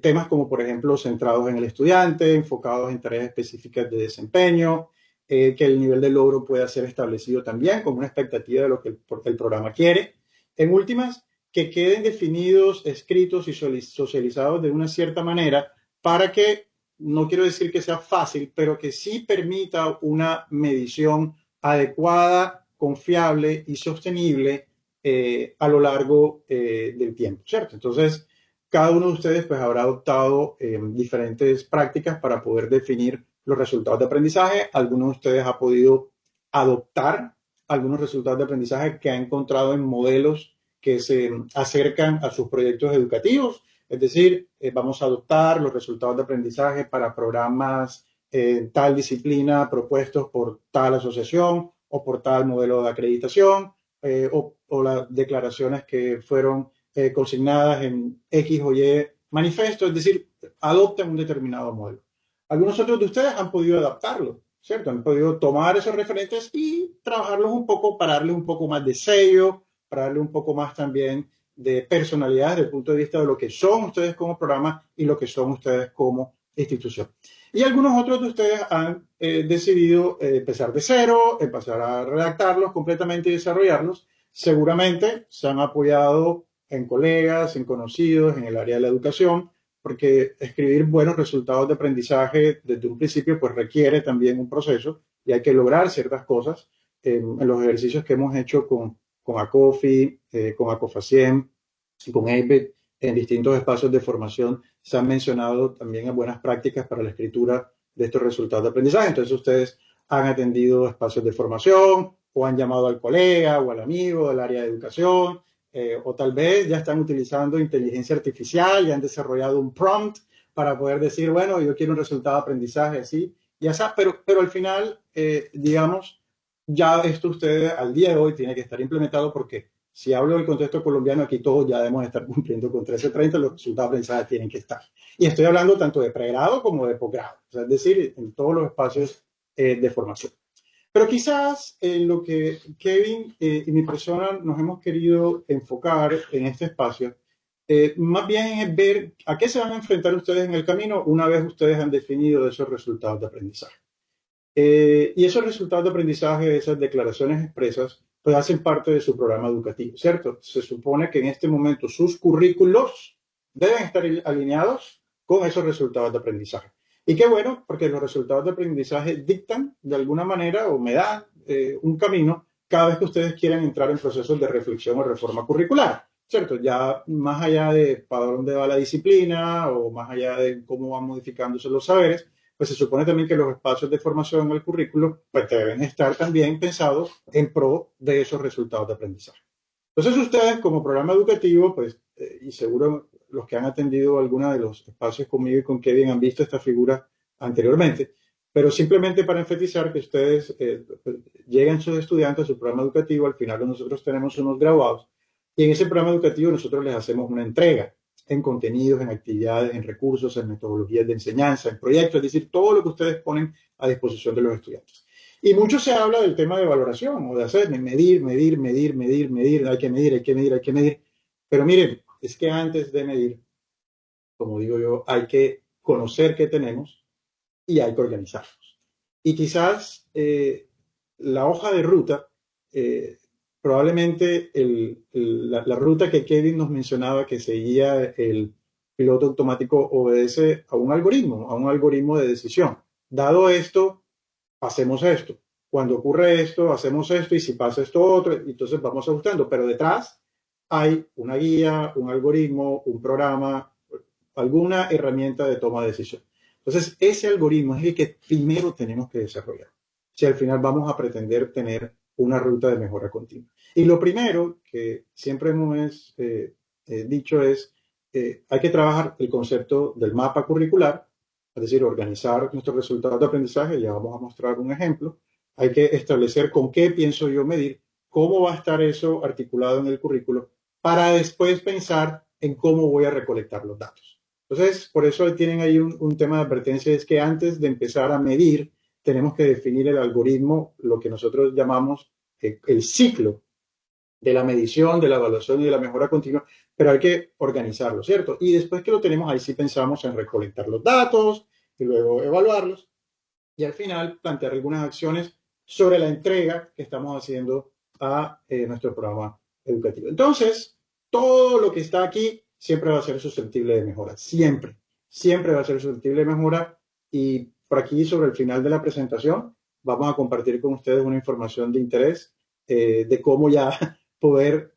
temas como, por ejemplo, centrados en el estudiante, enfocados en tareas específicas de desempeño, que el nivel de logro pueda ser establecido también como una expectativa de lo que el programa quiere. En últimas, que queden definidos, escritos y socializados de una cierta manera para que, no quiero decir que sea fácil, pero que sí permita una medición adecuada, confiable y sostenible a lo largo del tiempo, ¿cierto? Entonces, cada uno de ustedes pues habrá adoptado diferentes prácticas para poder definir los resultados de aprendizaje. Algunos de ustedes han podido adoptar algunos resultados de aprendizaje que han encontrado en modelos que se acercan a sus proyectos educativos. Es decir, vamos a adoptar los resultados de aprendizaje para programas tal disciplina propuestos por tal asociación o por tal modelo de acreditación o las declaraciones que fueron consignadas en X o Y manifiesto. Es decir, adoptan un determinado modelo. Algunos otros de ustedes han podido adaptarlo, ¿cierto? Han podido tomar esos referentes y trabajarlos un poco para darle un poco más de sello, para darle un poco más también de personalidad desde el punto de vista de lo que son ustedes como programa y lo que son ustedes como institución. Y algunos otros de ustedes han decidido empezar de cero, empezar a redactarlos completamente y desarrollarlos. Seguramente se han apoyado en colegas, en conocidos, en el área de la educación, porque escribir buenos resultados de aprendizaje desde un principio pues requiere también un proceso y hay que lograr ciertas cosas en los ejercicios que hemos hecho con ACOFI, con ACOFACIEM y con ABET en distintos espacios de formación. Se han mencionado también buenas prácticas para la escritura de estos resultados de aprendizaje. Entonces ustedes han atendido espacios de formación o han llamado al colega o al amigo del área de educación, o tal vez ya están utilizando inteligencia artificial y han desarrollado un prompt para poder decir, bueno, yo quiero un resultado de aprendizaje así, ya está, pero al final, digamos, ya esto ustedes al día de hoy tiene que estar implementado porque si hablo del contexto colombiano, aquí todos ya debemos estar cumpliendo con 1330, los resultados de aprendizaje tienen que estar. Y estoy hablando tanto de pregrado como de posgrado, o sea, es decir, en todos los espacios de formación. Pero quizás lo que Kevin y mi persona nos hemos querido enfocar en este espacio, más bien es ver a qué se van a enfrentar ustedes en el camino una vez ustedes han definido esos resultados de aprendizaje. Y esos resultados de aprendizaje, esas declaraciones expresas, pues hacen parte de su programa educativo, ¿cierto? Se supone que en este momento sus currículos deben estar alineados con esos resultados de aprendizaje. Y qué bueno, porque los resultados de aprendizaje dictan de alguna manera o me dan un camino cada vez que ustedes quieran entrar en procesos de reflexión o reforma curricular, ¿cierto? Ya más allá de para dónde va la disciplina o más allá de cómo van modificándose los saberes, pues se supone también que los espacios de formación en el currículo pues deben estar también pensados en pro de esos resultados de aprendizaje. Entonces ustedes como programa educativo, pues, y seguro los que han atendido alguno de los espacios conmigo y con Kevin han visto esta figura anteriormente, pero simplemente para enfatizar que ustedes llegan sus estudiantes a su programa educativo, al final nosotros tenemos unos graduados, y en ese programa educativo nosotros les hacemos una entrega en contenidos, en actividades, en recursos, en metodologías de enseñanza, en proyectos, es decir, todo lo que ustedes ponen a disposición de los estudiantes. Y mucho se habla del tema de valoración o de hacer, medir, hay que medir. Pero miren, es que antes de medir, como digo yo, hay que conocer qué tenemos y hay que organizarnos. Y quizás la hoja de ruta, probablemente la ruta que Kevin nos mencionaba que seguía el piloto automático obedece a un algoritmo de decisión. Dado esto, hacemos esto. Cuando ocurre esto, hacemos esto y si pasa esto otro, entonces vamos ajustando. Pero detrás hay una guía, un algoritmo, un programa, alguna herramienta de toma de decisión. Entonces, ese algoritmo es el que primero tenemos que desarrollar. Si al final vamos a pretender tener una ruta de mejora continua. Y lo primero que siempre hemos dicho es, hay que trabajar el concepto del mapa curricular, es decir, organizar nuestros resultados de aprendizaje, ya vamos a mostrar un ejemplo. Hay que establecer con qué pienso yo medir, cómo va a estar eso articulado en el currículo, para después pensar en cómo voy a recolectar los datos. Entonces, por eso tienen ahí un tema de advertencia, es que antes de empezar a medir, tenemos que definir el algoritmo, lo que nosotros llamamos el ciclo de la medición, de la evaluación y de la mejora continua, pero hay que organizarlo, ¿cierto? Y después que lo tenemos, ahí sí pensamos en recolectar los datos y luego evaluarlos y al final plantear algunas acciones sobre la entrega que estamos haciendo a nuestro programa educativo. Entonces, todo lo que está aquí siempre va a ser susceptible de mejora, siempre va a ser susceptible de mejora y por aquí sobre el final de la presentación vamos a compartir con ustedes una información de interés de cómo ya poder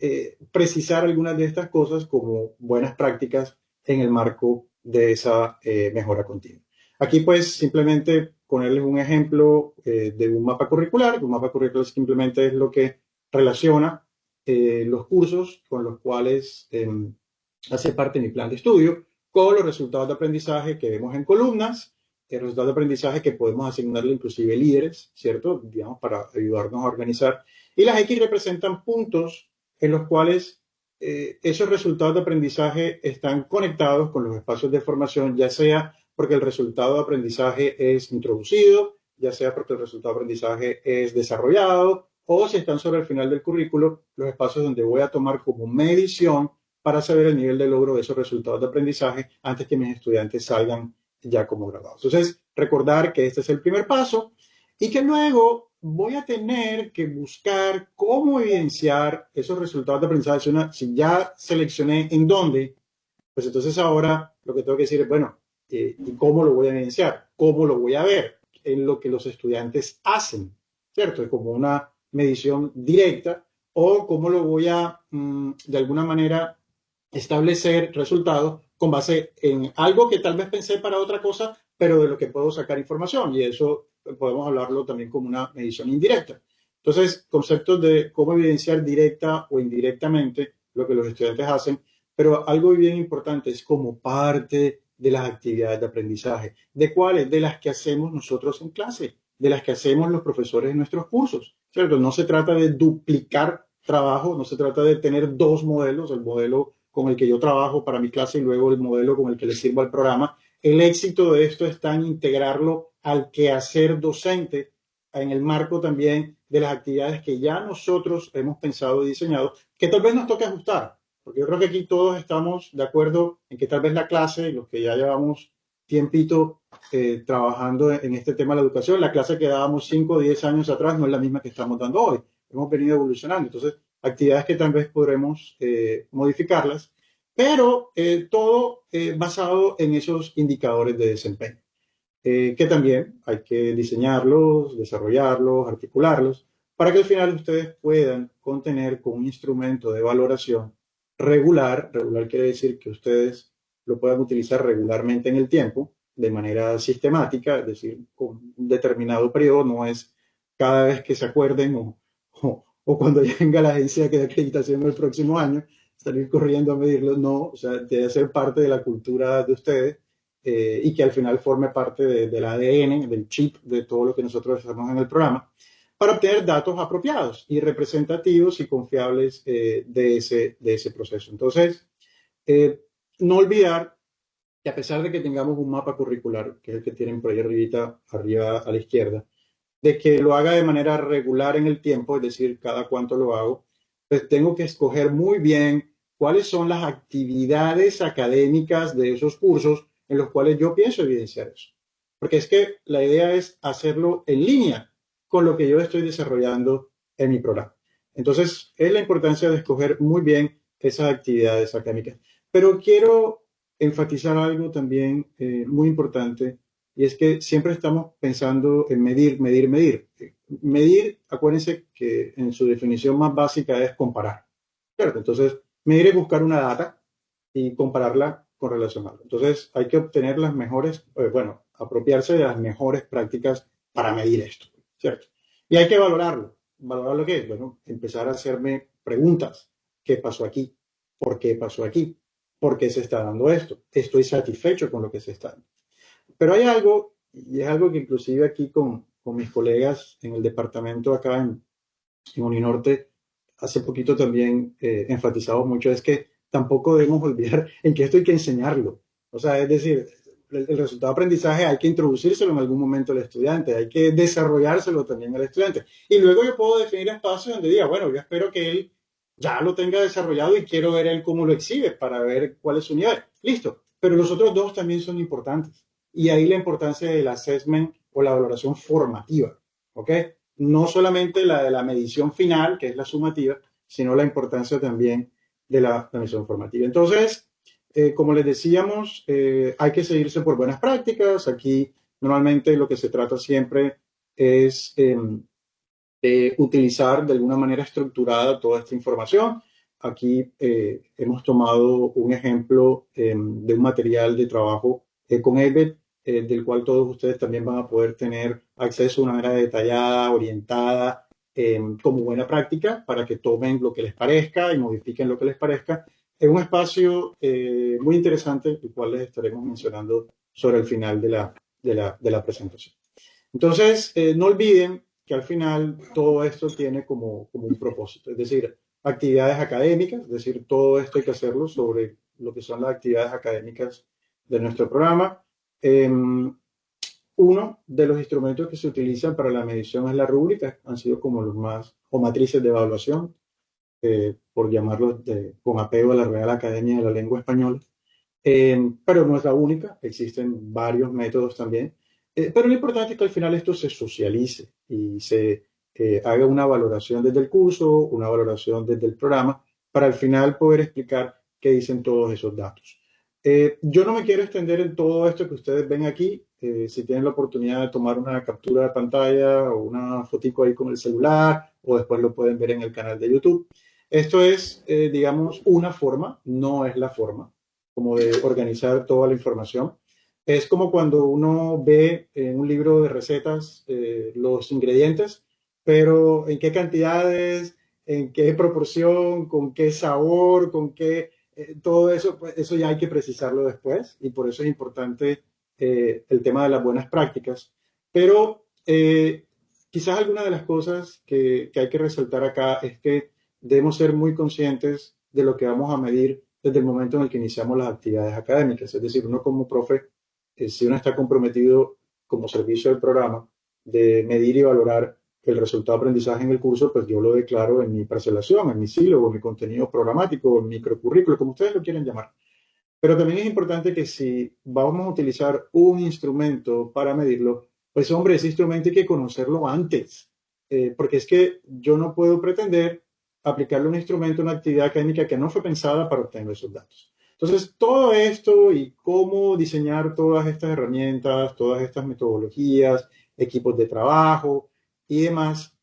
precisar algunas de estas cosas como buenas prácticas en el marco de esa mejora continua. Aquí pues simplemente ponerles un ejemplo de un mapa curricular. Un mapa curricular simplemente es lo que relaciona los cursos con los cuales hace parte de mi plan de estudio con los resultados de aprendizaje que vemos en columnas, resultados de aprendizaje que podemos asignarle inclusive líderes, ¿cierto? Digamos, para ayudarnos a organizar. Y las X representan puntos en los cuales esos resultados de aprendizaje están conectados con los espacios de formación, ya sea porque el resultado de aprendizaje es introducido, ya sea porque el resultado de aprendizaje es desarrollado, o si están sobre el final del currículo, los espacios donde voy a tomar como medición para saber el nivel de logro de esos resultados de aprendizaje antes que mis estudiantes salgan ya como graduados. Entonces, recordar que este es el primer paso y que luego voy a tener que buscar cómo evidenciar esos resultados de aprendizaje. Si ya seleccioné en dónde, pues entonces ahora lo que tengo que decir es, bueno, ¿y cómo lo voy a evidenciar? ¿Cómo lo voy a ver? En lo que los estudiantes hacen, ¿cierto? Es como una medición directa o cómo lo voy a, de alguna manera, establecer resultados con base en algo que tal vez pensé para otra cosa, pero de lo que puedo sacar información. Y eso podemos hablarlo también como una medición indirecta. Entonces, conceptos de cómo evidenciar directa o indirectamente lo que los estudiantes hacen, pero algo bien importante es como parte de las actividades de aprendizaje. ¿De cuáles? De las que hacemos nosotros en clase, de las que hacemos los profesores en nuestros cursos, ¿cierto? No se trata de duplicar trabajo, no se trata de tener dos modelos, el modelo con el que yo trabajo para mi clase y luego el modelo con el que le sirvo al programa. El éxito de esto está en integrarlo al quehacer docente en el marco también de las actividades que ya nosotros hemos pensado y diseñado, que tal vez nos toque ajustar, porque yo creo que aquí todos estamos de acuerdo en que tal vez la clase, y los que ya llevamos tiempito trabajando en este tema de la educación, la clase que dábamos 5 o 10 años atrás no es la misma que estamos dando hoy. Hemos venido evolucionando. Entonces, actividades que tal vez podremos modificarlas, pero todo basado en esos indicadores de desempeño, que también hay que diseñarlos, desarrollarlos, articularlos, para que al final ustedes puedan contener con un instrumento de valoración regular. Regular quiere decir que ustedes lo puedan utilizar regularmente en el tiempo, de manera sistemática, es decir, con un determinado periodo, no es cada vez que se acuerden o cuando venga la agencia de acreditación el próximo año, salir corriendo a medirlo. No, o sea, debe ser parte de la cultura de ustedes y que al final forme parte del ADN, del chip de todo lo que nosotros hacemos en el programa, para obtener datos apropiados y representativos y confiables de ese proceso. Entonces, no olvidar que a pesar de que tengamos un mapa curricular, que es el que tienen por ahí arriba a la izquierda, de que lo haga de manera regular en el tiempo, es decir, cada cuánto lo hago, pues tengo que escoger muy bien cuáles son las actividades académicas de esos cursos en los cuales yo pienso evidenciar eso. Porque es que la idea es hacerlo en línea con lo que yo estoy desarrollando en mi programa. Entonces, es la importancia de escoger muy bien esas actividades académicas. Pero quiero enfatizar algo también muy importante, y es que siempre estamos pensando en medir, medir, medir. Medir, acuérdense que en su definición más básica es comparar, ¿cierto? Entonces, medir es buscar una data y compararla con relacionarla. Entonces, hay que obtener las mejores, apropiarse de las mejores prácticas para medir esto, ¿cierto? Y hay que valorarlo. ¿Valorarlo qué? Bueno, empezar a hacerme preguntas. ¿Qué pasó aquí? ¿Por qué pasó aquí? ¿Por qué se está dando esto? ¿Estoy satisfecho con lo que se está dando? Pero hay algo, y es algo que inclusive aquí con mis colegas en el departamento acá en Uninorte, hace poquito también enfatizamos mucho, es que tampoco debemos olvidar en que esto hay que enseñarlo. O sea, es decir, el resultado de aprendizaje hay que introducírselo en algún momento al estudiante, hay que desarrollárselo también al estudiante. Y luego yo puedo definir espacios donde diga, bueno, yo espero que él ya lo tenga desarrollado y quiero ver él cómo lo exhibe para ver cuál es su nivel. Listo. Pero los otros dos también son importantes. Y ahí la importancia del assessment o la valoración formativa, ¿ok? No solamente la de la medición final, que es la sumativa, sino la importancia también de la medición formativa. Entonces, como les decíamos, hay que seguirse por buenas prácticas. Aquí normalmente lo que se trata siempre es utilizar de alguna manera estructurada toda esta información. Aquí hemos tomado un ejemplo de un material de trabajo con ABET, del cual todos ustedes también van a poder tener acceso de una manera detallada, orientada, como buena práctica, para que tomen lo que les parezca y modifiquen lo que les parezca. Es un espacio muy interesante, el cual les estaremos mencionando sobre el final de la presentación. Entonces, no olviden que al final todo esto tiene como un propósito, es decir, actividades académicas, es decir, todo esto hay que hacerlo sobre lo que son las actividades académicas de nuestro programa. Uno de los instrumentos que se utilizan para la medición es la rúbrica, han sido como los más, o matrices de evaluación, por llamarlos con apego a la Real Academia de la Lengua Española. Pero no es la única, existen varios métodos también. Pero lo importante es que al final esto se socialice y se haga una valoración desde el curso, una valoración desde el programa, para al final poder explicar qué dicen todos esos datos. Yo no me quiero extender en todo esto que ustedes ven aquí. Si tienen la oportunidad de tomar una captura de pantalla o una fotico ahí con el celular, o después lo pueden ver en el canal de YouTube. Esto es, digamos, una forma, no es la forma, como de organizar toda la información. Es como cuando uno ve en un libro de recetas los ingredientes, pero en qué cantidades, en qué proporción, con qué sabor, con qué todo eso, pues, eso ya hay que precisarlo después y por eso es importante el tema de las buenas prácticas. Pero quizás alguna de las cosas que hay que resaltar acá es que debemos ser muy conscientes de lo que vamos a medir desde el momento en el que iniciamos las actividades académicas. Es decir, uno como profe, si uno está comprometido como servicio del programa de medir y valorar el resultado de aprendizaje en el curso, pues yo lo declaro en mi parcelación, en mi sílabo, en mi contenido programático, en mi microcurrículo, como ustedes lo quieran llamar. Pero también es importante que si vamos a utilizar un instrumento para medirlo, pues hombre, ese instrumento hay que conocerlo antes, porque es que yo no puedo pretender aplicarle un instrumento a una actividad académica que no fue pensada para obtener esos datos. Entonces, todo esto y cómo diseñar todas estas herramientas, todas estas metodologías, equipos de trabajo y demás,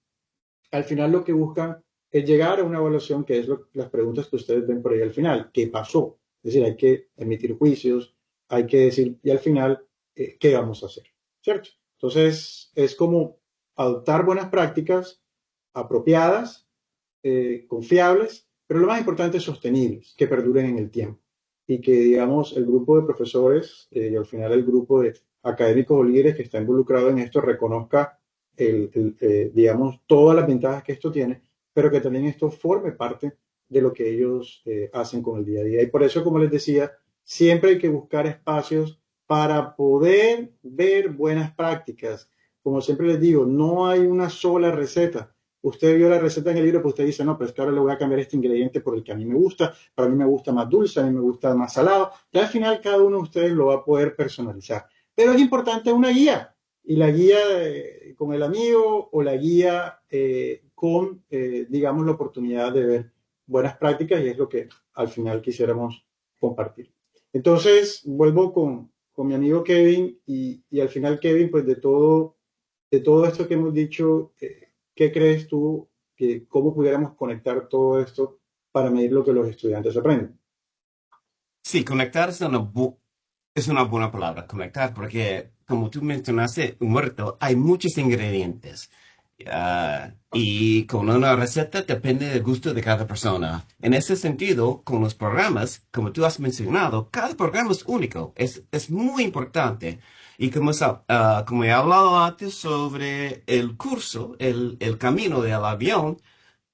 al final lo que buscan es llegar a una evaluación que es las preguntas que ustedes ven por ahí al final. ¿Qué pasó? Es decir, hay que emitir juicios, hay que decir, y al final, ¿qué vamos a hacer? ¿Cierto? Entonces, es como adoptar buenas prácticas apropiadas, confiables, pero lo más importante es sostenibles, que perduren en el tiempo. Y que, digamos, el grupo de profesores y al final el grupo de académicos o líderes que está involucrado en esto reconozca digamos, todas las ventajas que esto tiene, pero que también esto forme parte de lo que ellos hacen con el día a día. Y por eso, como les decía, siempre hay que buscar espacios para poder ver buenas prácticas. Como siempre les digo, no hay una sola receta. Usted vio la receta en el libro, pues usted dice, no, pero es que ahora le voy a cambiar este ingrediente por el que a mí me gusta, para mí me gusta más dulce, a mí me gusta más salado. Y al final cada uno de ustedes lo va a poder personalizar. Pero es importante una guía. Y la guía con el amigo o la guía con, digamos, la oportunidad de ver buenas prácticas y es lo que al final quisiéramos compartir. Entonces, vuelvo con mi amigo Kevin y al final, Kevin, pues de todo esto que hemos dicho, ¿qué crees tú que cómo pudiéramos conectar todo esto para medir lo que los estudiantes aprenden? Sí, conectar es una buena palabra, conectar, porque como tú mencionaste, Humberto, hay muchos ingredientes. Y con una receta depende del gusto de cada persona. En ese sentido, con los programas, como tú has mencionado, cada programa es único, es muy importante. Y como he hablado antes sobre el curso, el camino del avión,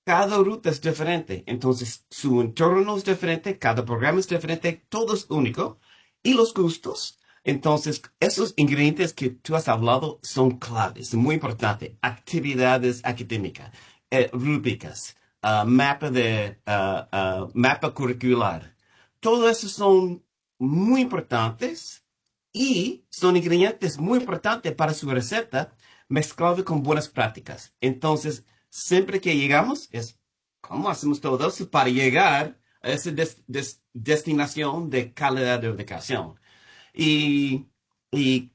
cada ruta es diferente, entonces su entorno es diferente, cada programa es diferente, todo es único. Y los gustos, entonces esos ingredientes que tú has hablado son claves, muy importante. Actividades académicas, rúbricas, mapa curricular. Todo eso son muy importantes y son ingredientes muy importantes para su receta mezclado con buenas prácticas. Entonces, siempre que llegamos, es cómo hacemos todo eso para llegar a esa destinación de calidad de educación. Y, y,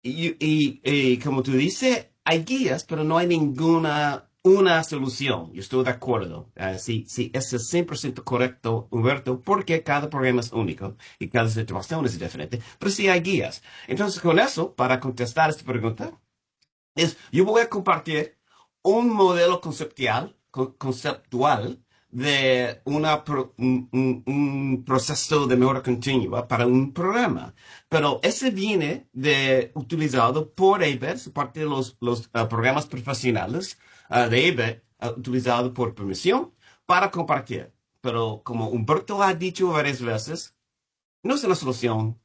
y como tú dices, hay guías, pero no hay ninguna una solución. Yo estoy de acuerdo. Sí, sí, eso es 100% correcto, Humberto, porque cada programa es único y cada situación es diferente, pero sí hay guías. Entonces, con eso, para contestar esta pregunta, yo voy a compartir un modelo conceptual de un proceso de mejora continua para un programa. Pero ese viene utilizado por ABET, parte de los programas profesionales de ABET, utilizado por permisión para compartir. Pero como Humberto ha dicho varias veces, no es una solución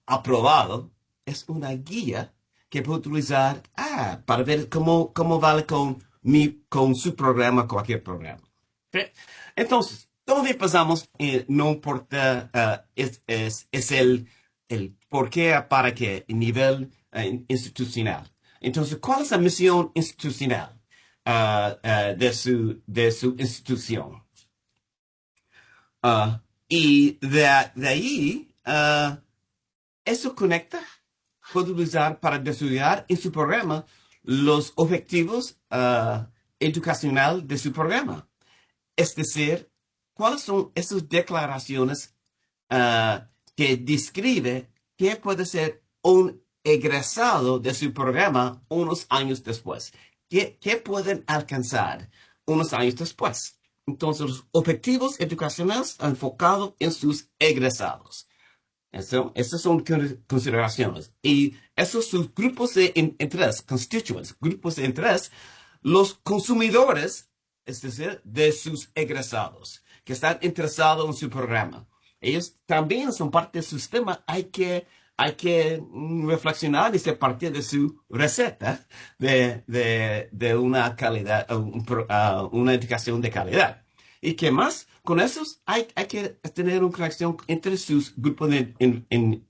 aprobado, es una guía que puede utilizar para ver cómo vale con su programa, cualquier programa. ¿Okay? Entonces, ¿dónde empezamos? No importa, es el por qué, para qué, el nivel institucional. Entonces, ¿cuál es la misión institucional de su institución? Y de ahí, eso conecta, puede utilizar para desarrollar en su programa los objetivos educacionales de su programa. Es decir, cuáles son esas declaraciones que describe qué puede ser un egresado de su programa unos años después. ¿Qué pueden alcanzar unos años después? Entonces, los objetivos educacionales enfocados en sus egresados. Estas son consideraciones. Y esos son grupos de interés, constituents, grupos de interés, los consumidores, es decir, de sus egresados, que están interesados en su programa. Ellos también son parte del sistema. Hay que reflexionar y ser parte de su receta de una calidad, una educación de calidad. ¿Y qué más? Con esos hay que tener una conexión entre sus grupos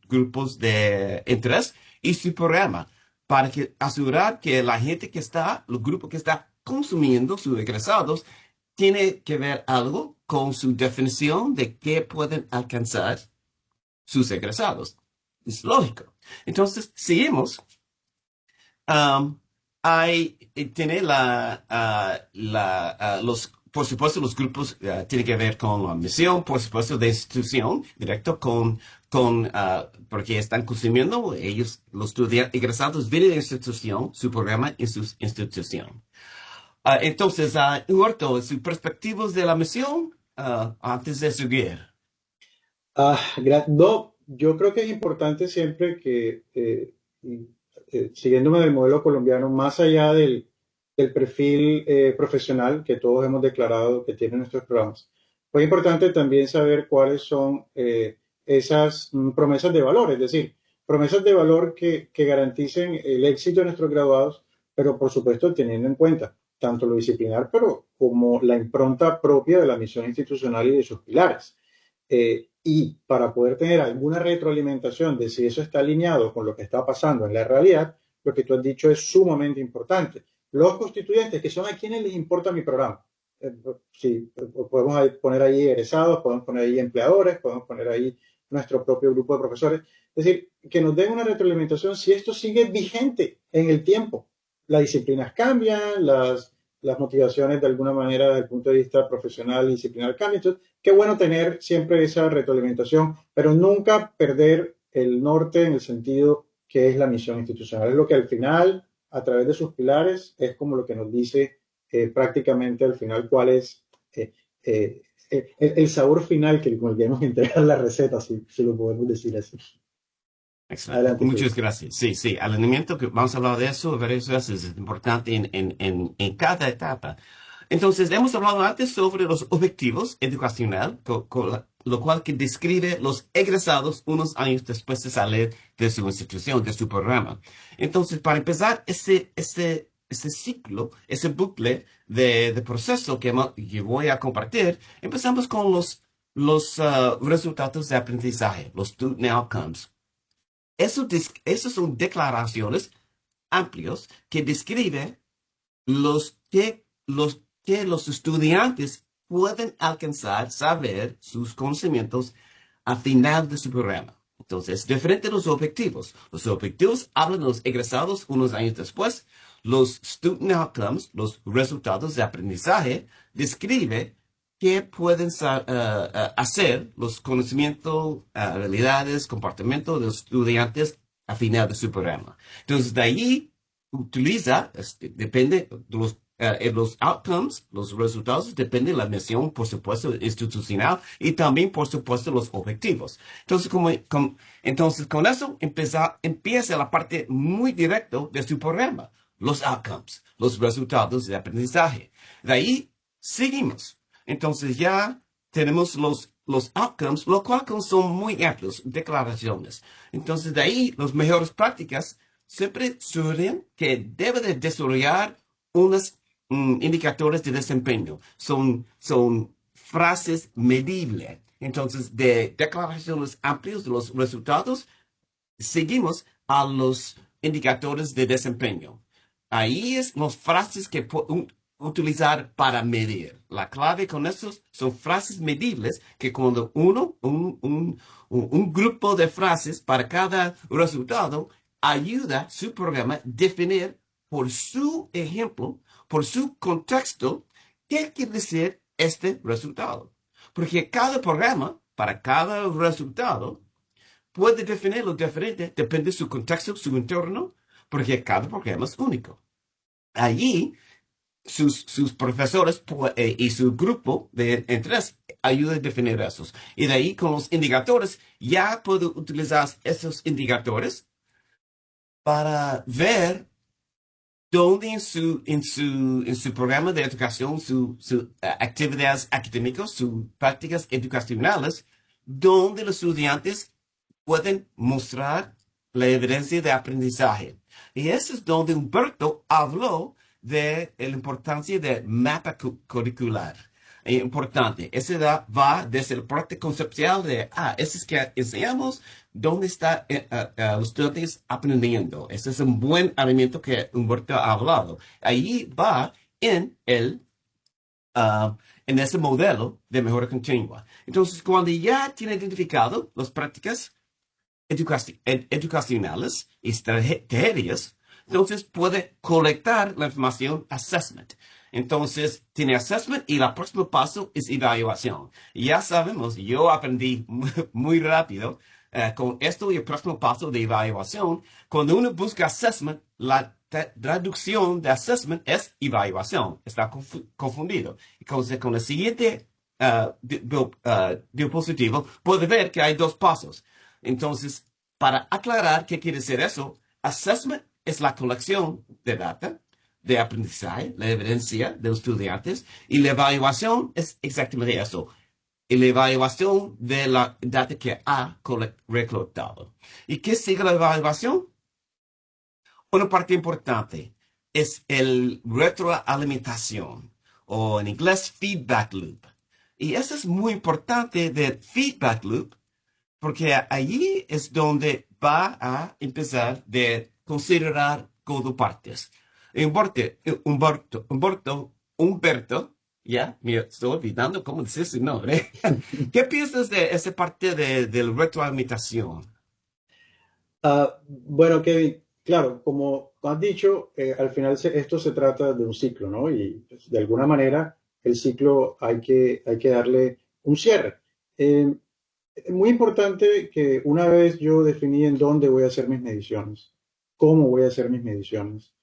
grupos de interés y su programa para asegurar que la gente que está, los grupos que está consumiendo sus egresados, tiene que ver algo con su definición de qué pueden alcanzar sus egresados. Es lógico. Entonces, seguimos. Tiene por supuesto, los grupos tienen que ver con la misión, por supuesto, de institución, directo porque están consumiendo, ellos, los estudiantes egresados, vienen de institución, su programa en su institución. Entonces, Humberto, sus perspectivas de la misión, antes de seguir. No, yo creo que es importante siempre que, siguiéndome del modelo colombiano, más allá del perfil profesional que todos hemos declarado que tienen nuestros programas, pues es importante también saber cuáles son esas promesas de valor, es decir, promesas de valor que garanticen el éxito de nuestros graduados, pero por supuesto teniendo en cuenta tanto lo disciplinar, pero como la impronta propia de la misión institucional y de sus pilares. Y para poder tener alguna retroalimentación de si eso está alineado con lo que está pasando en la realidad, lo que tú has dicho es sumamente importante. Los constituyentes, que son a quienes les importa mi programa. Sí, podemos poner ahí egresados, podemos poner ahí empleadores, podemos poner ahí nuestro propio grupo de profesores. Es decir, que nos den una retroalimentación si esto sigue vigente en el tiempo. Las disciplinas cambian, las motivaciones de alguna manera desde el punto de vista profesional y disciplinar cambian. Entonces, qué bueno tener siempre esa retroalimentación, pero nunca perder el norte en el sentido que es la misión institucional. Es lo que al final, a través de sus pilares, es como lo que nos dice prácticamente al final cuál es el sabor final con el que debemos entregar la receta, si lo podemos decir así. Excelente. Adelante, muchas gracias. Sí, sí, alineamiento, que vamos a hablar de eso varias veces, es importante en cada etapa. Entonces, hemos hablado antes sobre los objetivos educacionales, lo cual que describe los egresados unos años después de salir de su institución, de su programa. Entonces, para empezar ese ciclo, ese bucle de proceso que voy a compartir, empezamos con los resultados de aprendizaje, los student outcomes. Esas son declaraciones amplias que describen que los estudiantes pueden alcanzar, saber sus conocimientos al final de su programa. Entonces, diferente de los objetivos. Los objetivos hablan de los egresados unos años después. Los student outcomes, los resultados de aprendizaje, describe qué pueden hacer los conocimientos, habilidades, comportamiento de los estudiantes al final de su programa. Entonces, de ahí depende de los outcomes, los resultados, depende de la misión, por supuesto, institucional y también, por supuesto, los objetivos. Entonces, con eso empieza la parte muy directa de su programa, los outcomes, los resultados de aprendizaje. De ahí seguimos. Entonces ya tenemos los outcomes, lo cual son muy amplios, declaraciones. Entonces de ahí las mejores prácticas siempre surgen que debe de desarrollar unos indicadores de desempeño. Son frases medibles. Entonces de declaraciones amplias de los resultados, seguimos a los indicadores de desempeño. Ahí es las frases que utilizar para medir. La clave con estos son frases medibles que cuando un grupo de frases para cada resultado ayuda su programa a definir por su ejemplo, por su contexto, qué quiere decir este resultado. Porque cada programa, para cada resultado, puede definirlo diferente, depende de su contexto, su entorno, porque cada programa es único. Allí sus profesores y su grupo de interés ayuda a definir esos. Y de ahí con los indicadores ya puedo utilizar esos indicadores para ver dónde en su programa de educación, sus actividades académicas, sus prácticas educacionales, donde los estudiantes pueden mostrar la evidencia de aprendizaje. Y eso es donde Humberto habló de la importancia del mapa curricular. Importante, ese va desde la parte conceptual de, eso es que enseñamos dónde están los estudiantes aprendiendo. Ese es un buen elemento que Humberto ha hablado. Ahí va en ese modelo de mejora continua. Entonces, cuando ya tiene identificado las prácticas educacionales y estrategias, entonces puede colectar la información assessment. Entonces, tiene assessment y el próximo paso es evaluación. Ya sabemos, yo aprendí muy rápido con esto y el próximo paso de evaluación. Cuando uno busca assessment, la traducción de assessment es evaluación. Está confundido. Entonces, con el siguiente diapositivo, puede ver que hay dos pasos. Entonces, para aclarar qué quiere decir eso, assessment es la colección de data de aprendizaje, la evidencia de los estudiantes, y la evaluación es exactamente eso, y la evaluación de la data que ha recolectado. ¿Y qué sigue la evaluación? Una parte importante es el retroalimentación, o en inglés feedback loop. Y eso es muy importante del feedback loop, porque allí es donde va a empezar de considerar como partes. Humberto, ya, me estoy olvidando cómo decir su nombre. ¿Qué piensas de esa parte de la retroalimentación? Bueno, Kevin, claro, como has dicho, al final esto se trata de un ciclo, ¿no? Y pues, de alguna manera el ciclo hay que darle un cierre. Es muy importante que una vez yo definí en dónde voy a hacer mis mediciones, cómo voy a hacer mis mediciones,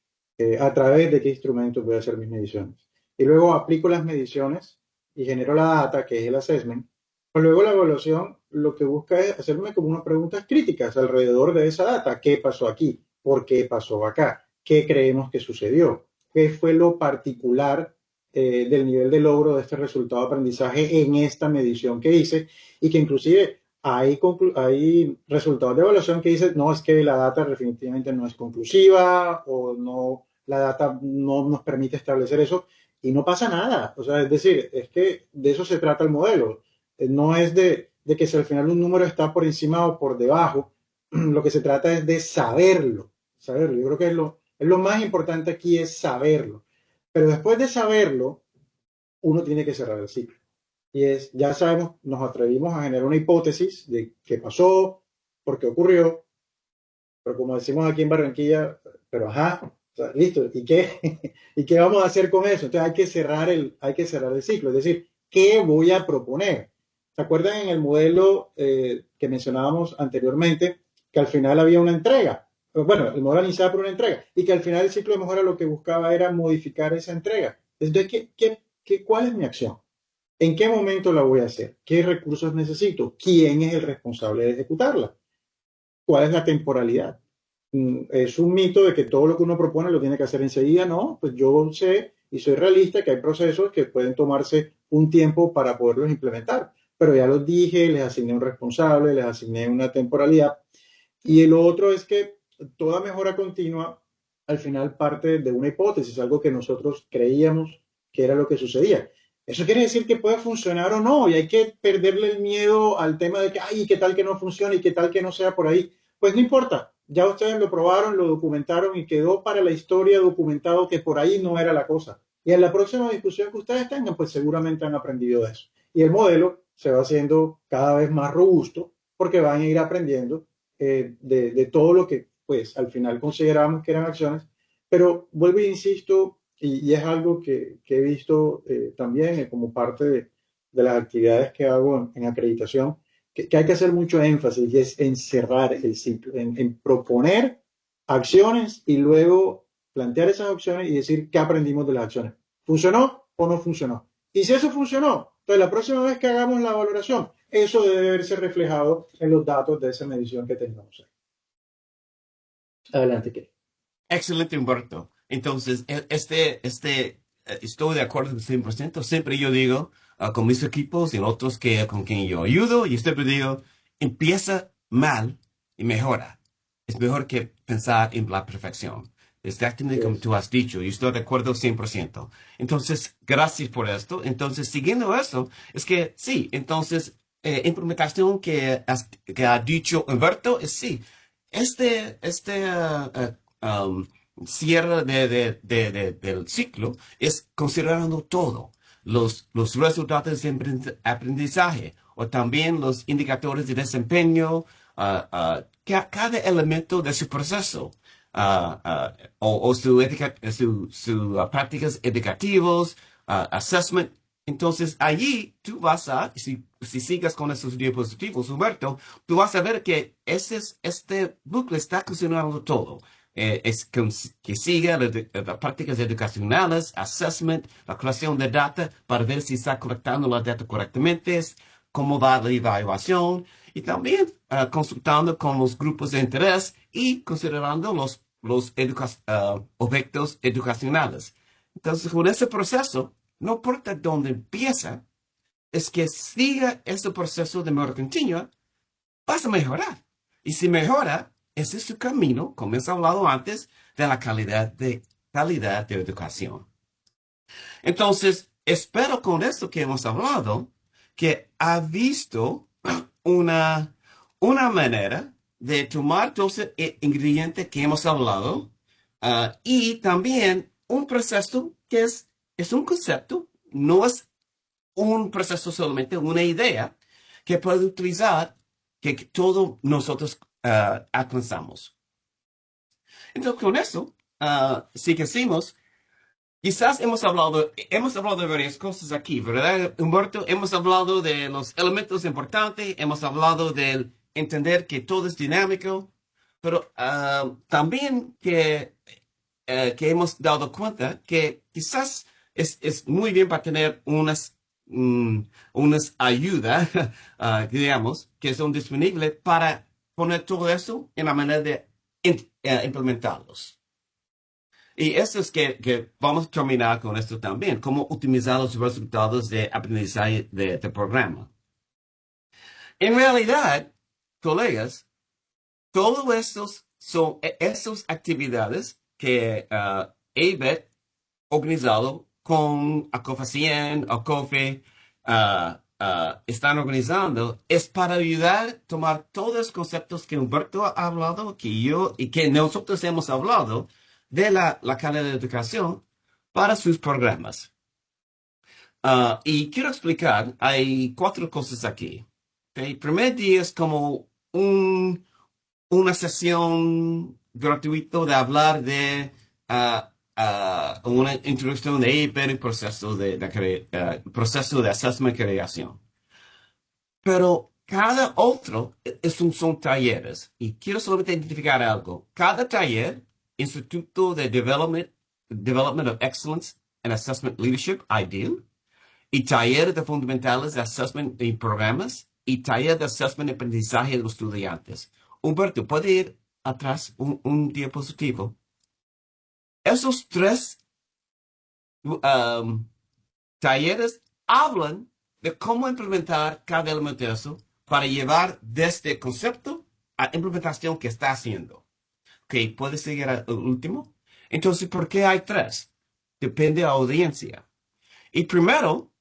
a través de qué instrumentos voy a hacer mis mediciones. Y luego aplico las mediciones y genero la data, que es el assessment. Pues luego la evaluación lo que busca es hacerme como unas preguntas críticas alrededor de esa data. ¿Qué pasó aquí? ¿Por qué pasó acá? ¿Qué creemos que sucedió? ¿Qué fue lo particular del nivel de logro de este resultado de aprendizaje en esta medición que hice? Y que inclusive hay resultados de evaluación que dicen, no, es que la data definitivamente no es conclusiva o no, la data no nos permite establecer eso y no pasa nada. O sea, es decir, es que de eso se trata el modelo. No es de que si al final un número está por encima o por debajo, lo que se trata es de saberlo. Saberlo. Yo creo que es lo más importante aquí es saberlo. Pero después de saberlo, uno tiene que cerrar el ciclo. Y es, ya sabemos, nos atrevimos a generar una hipótesis de qué pasó, por qué ocurrió, pero como decimos aquí en Barranquilla, pero ajá, o sea, listo, ¿y qué? ¿Y qué vamos a hacer con eso? Entonces hay que cerrar el ciclo, es decir, ¿qué voy a proponer? ¿Se acuerdan en el modelo que mencionábamos anteriormente, que al final había una entrega? Bueno, el modelo iniciaba por una entrega, y que al final el ciclo de mejora lo que buscaba era modificar esa entrega. Entonces, ¿cuál es mi acción? ¿En qué momento la voy a hacer? ¿Qué recursos necesito? ¿Quién es el responsable de ejecutarla? ¿Cuál es la temporalidad? Es un mito de que todo lo que uno propone lo tiene que hacer enseguida, ¿no? Pues yo sé y soy realista que hay procesos que pueden tomarse un tiempo para poderlos implementar, pero ya los dije, les asigné un responsable, les asigné una temporalidad. Y el otro es que toda mejora continua al final parte de una hipótesis, algo que nosotros creíamos que era lo que sucedía. Eso quiere decir que puede funcionar o no, y hay que perderle el miedo al tema de que, ay, qué tal que no funcione y qué tal que no sea por ahí. Pues no importa, ya ustedes lo probaron, lo documentaron y quedó para la historia documentado que por ahí no era la cosa. Y en la próxima discusión que ustedes tengan, pues seguramente han aprendido de eso. Y el modelo se va haciendo cada vez más robusto porque van a ir aprendiendo de todo lo que, pues, al final considerábamos que eran acciones. Pero vuelvo e insisto, y es algo que he visto también como parte de las actividades que hago en acreditación, que hay que hacer mucho énfasis y es en cerrar el ciclo, en proponer acciones y luego plantear esas acciones y decir qué aprendimos de las acciones. ¿Funcionó o no funcionó? Y si eso funcionó, entonces la próxima vez que hagamos la valoración, eso debe verse reflejado en los datos de esa medición que tengamos ahí. Adelante, Kelly. Excelente, Humberto. Entonces, estoy de acuerdo 100%. Siempre yo digo con mis equipos y otros con quien yo ayudo, y siempre digo, empieza mal y mejora. Es mejor que pensar en la perfección. Exactamente como tú has dicho, y estoy de acuerdo 100%. Entonces, gracias por esto. Entonces, siguiendo eso, es que sí, entonces, implementación que ha dicho Humberto es sí. Um, cierre del ciclo es considerando todo, los resultados de aprendizaje o también los indicadores de desempeño, cada elemento de su proceso. O sus prácticas educativas, assessment. Entonces, allí tú vas si sigas con esos diapositivos, Humberto, tú vas a ver que este bucle está considerando todo. Que siga las prácticas educacionales, assessment, la creación de data para ver si está colectando la data correctamente, cómo va la evaluación y también consultando con los grupos de interés y considerando los objetos educacionales. Entonces, con ese proceso, no importa dónde empieza, es que siga ese proceso de mejora continua, vas a mejorar. Y si mejora, ese es su camino, como hemos hablado antes, de la calidad de educación. Entonces, espero con esto que hemos hablado, que ha visto una manera de tomar todos los ingredientes que hemos hablado y también un proceso que es un concepto, no es un proceso solamente, una idea que puede utilizar que todos nosotros alcanzamos. Entonces, con eso, si que hacemos, quizás hemos hablado de varias cosas aquí, ¿verdad, Humberto? Hemos hablado de los elementos importantes, hemos hablado de entender que todo es dinámico, pero también que hemos dado cuenta que quizás es muy bien para tener unas ayudas, digamos, que son disponibles para poner todo eso en la manera de implementarlos. Y eso es que vamos a terminar con esto también, cómo utilizar los resultados de aprendizaje de programa. En realidad, colegas, todos estos son esas actividades que ABET organizado con Acofacien, Acofe, están organizando, es para ayudar a tomar todos los conceptos que Humberto ha hablado, que yo y que nosotros hemos hablado, de la calidad de educación para sus programas. Y quiero explicar, hay 4 cosas aquí. El primer día es como una sesión gratuita de hablar de una introducción de el proceso proceso de assessment y creación. Pero cada otro son talleres. Y quiero solamente identificar algo. Cada taller, Instituto de Development of Excellence and Assessment Leadership, IDEAL, y taller de fundamentales de assessment y programas, y taller de assessment y aprendizaje de los estudiantes. Humberto, ¿puede ir atrás un diapositivo? Esos 3 talleres hablan de cómo implementar cada elemento de eso para llevar desde concepto a implementación que está haciendo. Ok, ¿puede seguir al último? Entonces, ¿por qué hay 3? Depende de la audiencia. Y primero,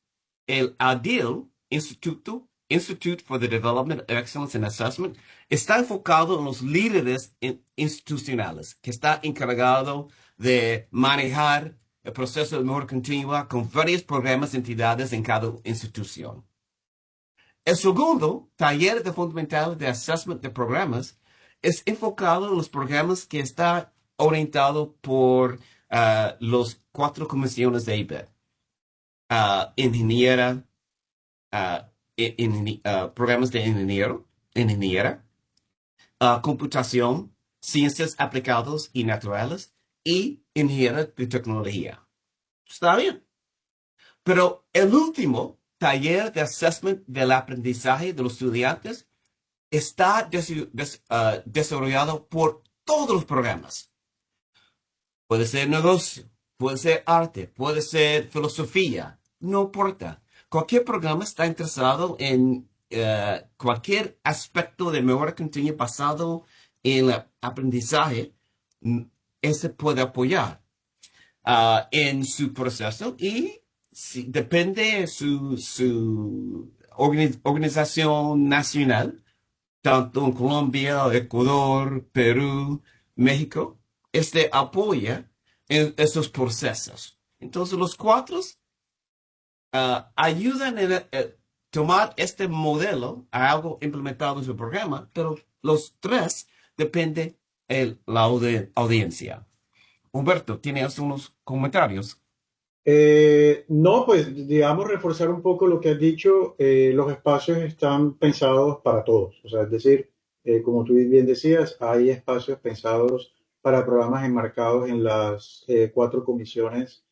el ADIL, Institute for the Development of Excellence in Assessment, está enfocado en los líderes institucionales, que está encargado de manejar el proceso de mejora continua con varios programas y entidades en cada institución. El segundo, taller de fundamentales de assessment de programas, es enfocado en los programas que está orientado por los 4 comisiones de ABET. Ingeniera, programas de ingeniera, computación, ciencias aplicadas y naturales y ingeniera de tecnología. Está bien. Pero el último taller de assessment del aprendizaje de los estudiantes está desarrollado por todos los programas. Puede ser negocio, puede ser arte, puede ser filosofía, no importa. Cualquier programa está interesado en cualquier aspecto de mejora continua basado en el aprendizaje, ese puede apoyar en su proceso y depende de su organización nacional, tanto en Colombia, Ecuador, Perú, México, apoya en esos procesos. Entonces, los cuatro ayudan en tomar este modelo a algo implementado en su programa, pero los tres depende de la audiencia. Humberto, ¿tienes unos comentarios? No, pues digamos reforzar un poco lo que has dicho, los espacios están pensados para todos, o sea, es decir, como tú bien decías, hay espacios pensados para programas enmarcados en las cuatro comisiones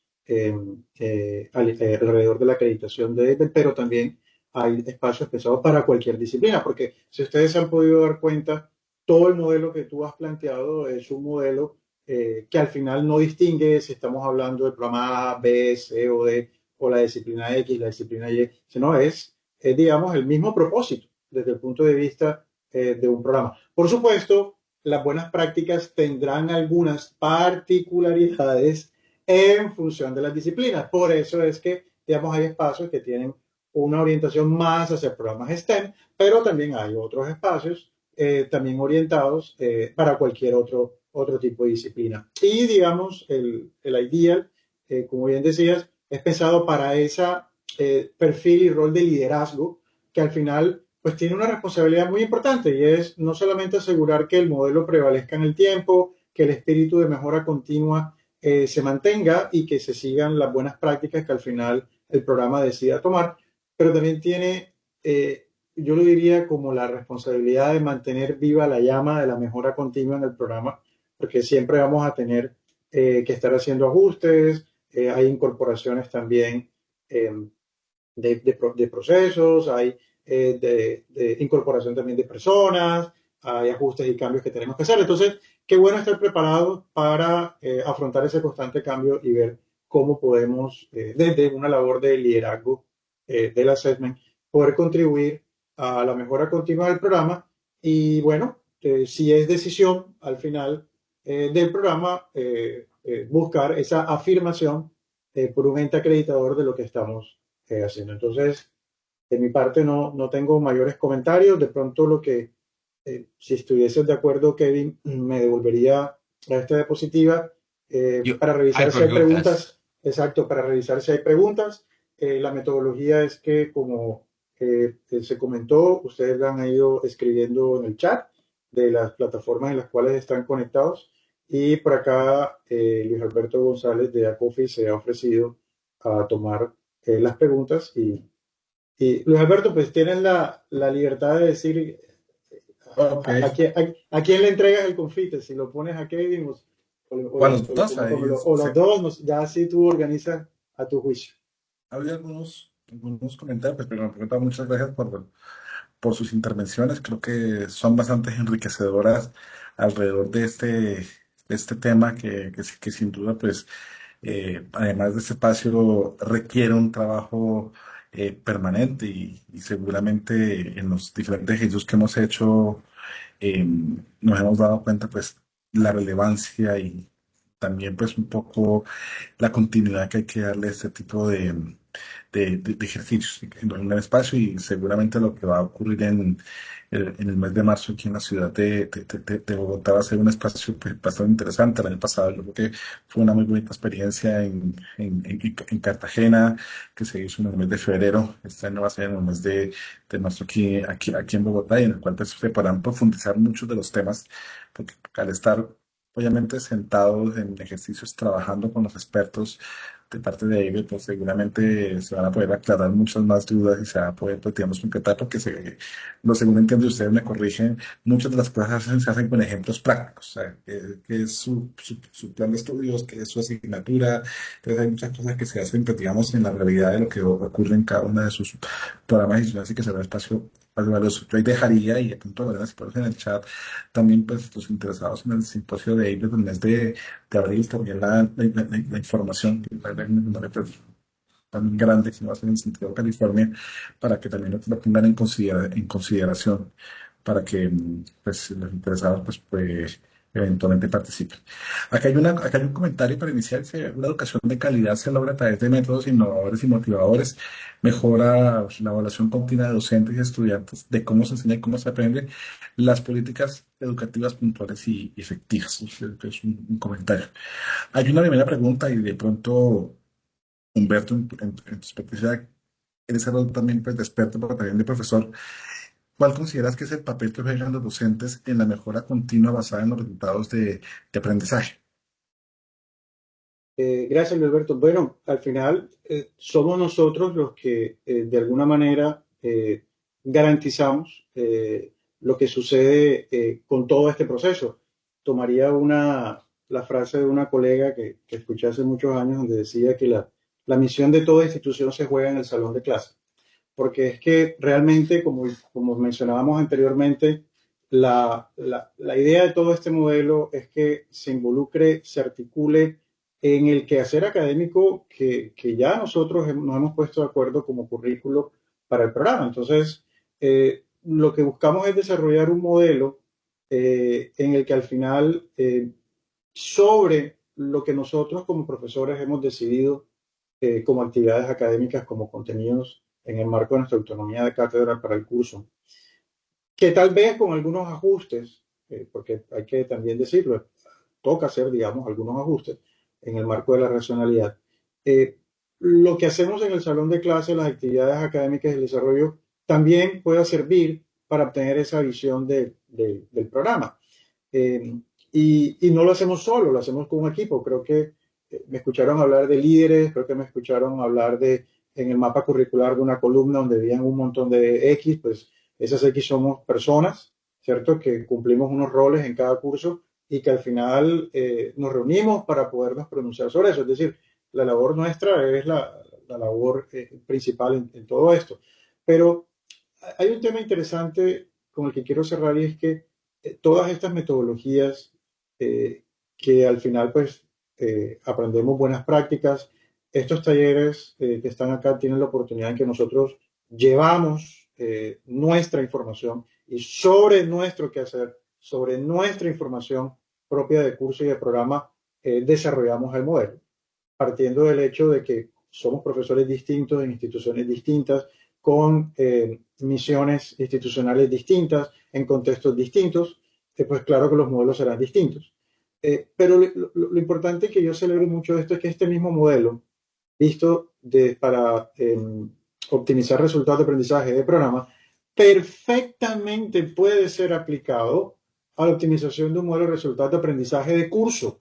alrededor de la acreditación de EBET, pero también hay espacios pensados para cualquier disciplina, porque si ustedes se han podido dar cuenta, todo el modelo que tú has planteado es un modelo que al final no distingue si estamos hablando del programa A, B, C o D, o la disciplina X, la disciplina Y, sino es digamos, el mismo propósito desde el punto de vista de un programa. Por supuesto, las buenas prácticas tendrán algunas particularidades en función de las disciplinas. Por eso es que, digamos, hay espacios que tienen una orientación más hacia programas STEM, pero también hay otros espacios también orientados para cualquier otro tipo de disciplina. Y digamos, el IDEAL, como bien decías, es pensado para ese perfil y rol de liderazgo que al final pues tiene una responsabilidad muy importante y es no solamente asegurar que el modelo prevalezca en el tiempo, que el espíritu de mejora continua se mantenga y que se sigan las buenas prácticas que al final el programa decida tomar, pero también tiene yo lo diría como la responsabilidad de mantener viva la llama de la mejora continua en el programa, porque siempre vamos a tener que estar haciendo ajustes, hay incorporaciones también de procesos, hay de incorporación también de personas, hay ajustes y cambios que tenemos que hacer. Entonces, qué bueno estar preparados para afrontar ese constante cambio y ver cómo podemos, desde una labor de liderazgo del assessment, poder contribuir a la mejora continua del programa y bueno, si es decisión al final del programa, buscar esa afirmación por un ente acreditador de lo que estamos haciendo. Entonces, de mi parte no tengo mayores comentarios. De pronto lo que, si estuvieses de acuerdo, Kevin, me devolvería a esta diapositiva para revisar si hay preguntas. Exacto, para revisar si hay preguntas. La metodología es que, como se comentó, ustedes la han ido escribiendo en el chat de las plataformas en las cuales están conectados. Y por acá, Luis Alberto González de ACOFI se ha ofrecido a tomar las preguntas. Y Luis Alberto, pues tienes la libertad de decir Okay. a quién le entregas el confite, si lo pones a Kevin Los dos, ya así tú organizas a tu juicio. Había algunos comentarios, pues primero, muchas gracias por sus intervenciones. Creo que son bastante enriquecedoras alrededor de este tema que sin duda, pues, además de este espacio, requiere un trabajo permanente y seguramente en los diferentes ejercicios que hemos hecho nos hemos dado cuenta, pues, la relevancia y también, pues, un poco la continuidad que hay que darle a este tipo de ejercicios en el espacio y seguramente lo que va a ocurrir en el mes de marzo aquí en la ciudad de Bogotá va a ser un espacio pues, bastante interesante. El año pasado yo creo que fue una muy bonita experiencia en Cartagena, que se hizo en el mes de febrero. Este año va a ser en el mes de marzo aquí en Bogotá y en el cual pues, se podrán profundizar muchos de los temas, porque al estar obviamente sentados en ejercicios trabajando con los expertos de parte de ellos, pues seguramente se van a poder aclarar muchas más dudas y se va a poder, pues, digamos, concretar, porque no, según entiendo, y ustedes me corrigen, muchas de las cosas se hacen con ejemplos prácticos, o sea, que es su plan de estudios, que es su asignatura. Entonces hay muchas cosas que se hacen, pues, digamos, en la realidad de lo que ocurre en cada una de sus programas y así que será espacio valioso. Yo ahí dejaría, y de pronto, Lorena, si pones en el chat, también, pues, los interesados en el simposio de ellos del mes de abril, también la información, que no le tan grande, sino en el sentido de California, para que también lo pongan en consideración, para que, pues, los interesados, pues, eventualmente participen. Acá hay un comentario para iniciar: que una educación de calidad se logra a través de métodos innovadores y motivadores, mejora, pues, la evaluación continua de docentes y estudiantes de cómo se enseña y cómo se aprende, las políticas educativas puntuales y efectivas. Es un comentario. Hay una primera pregunta, y de pronto, Humberto, en tu experiencia, eres algo también, pues, de experto, pero también de profesor. ¿Cuál consideras que es el papel que juegan los docentes en la mejora continua basada en los resultados de aprendizaje? Gracias, Alberto. Bueno, al final somos nosotros los que de alguna manera garantizamos lo que sucede con todo este proceso. Tomaría la frase de una colega que escuché hace muchos años, donde decía que la misión de toda institución se juega en el salón de clase, porque es que realmente, como mencionábamos anteriormente, la idea de todo este modelo es que se involucre, se articule en el quehacer académico que ya nosotros nos hemos puesto de acuerdo como currículo para el programa. Entonces, lo que buscamos es desarrollar un modelo en el que al final, sobre lo que nosotros como profesores hemos decidido como actividades académicas, como contenidos en el marco de nuestra autonomía de cátedra para el curso, que tal vez con algunos ajustes, porque hay que también decirlo, toca hacer, digamos, algunos ajustes en el marco de la racionalidad. Lo que hacemos en el salón de clase, las actividades académicas y el desarrollo, también puede servir para obtener esa visión del programa. Y no lo hacemos solo, lo hacemos con un equipo. Creo que me escucharon hablar de líderes, creo que me escucharon hablar en el mapa curricular, de una columna donde habían un montón de X. Pues esas X somos personas, ¿cierto? Que cumplimos unos roles en cada curso y que al final nos reunimos para podernos pronunciar sobre eso. Es decir, la labor nuestra es la labor principal en todo esto. Pero hay un tema interesante con el que quiero cerrar, y es que todas estas metodologías que al final, pues, aprendemos buenas prácticas. Estos talleres que están acá tienen la oportunidad en que nosotros llevamos nuestra información, y sobre nuestro quehacer, sobre nuestra información propia de curso y de programa, desarrollamos el modelo, partiendo del hecho de que somos profesores distintos en instituciones distintas, con misiones institucionales distintas, en contextos distintos. Pues claro que los modelos serán distintos. Pero lo importante que yo celebro mucho de esto es que este mismo modelo, visto para optimizar resultados de aprendizaje de programa, perfectamente puede ser aplicado a la optimización de un modelo de resultados de aprendizaje de curso,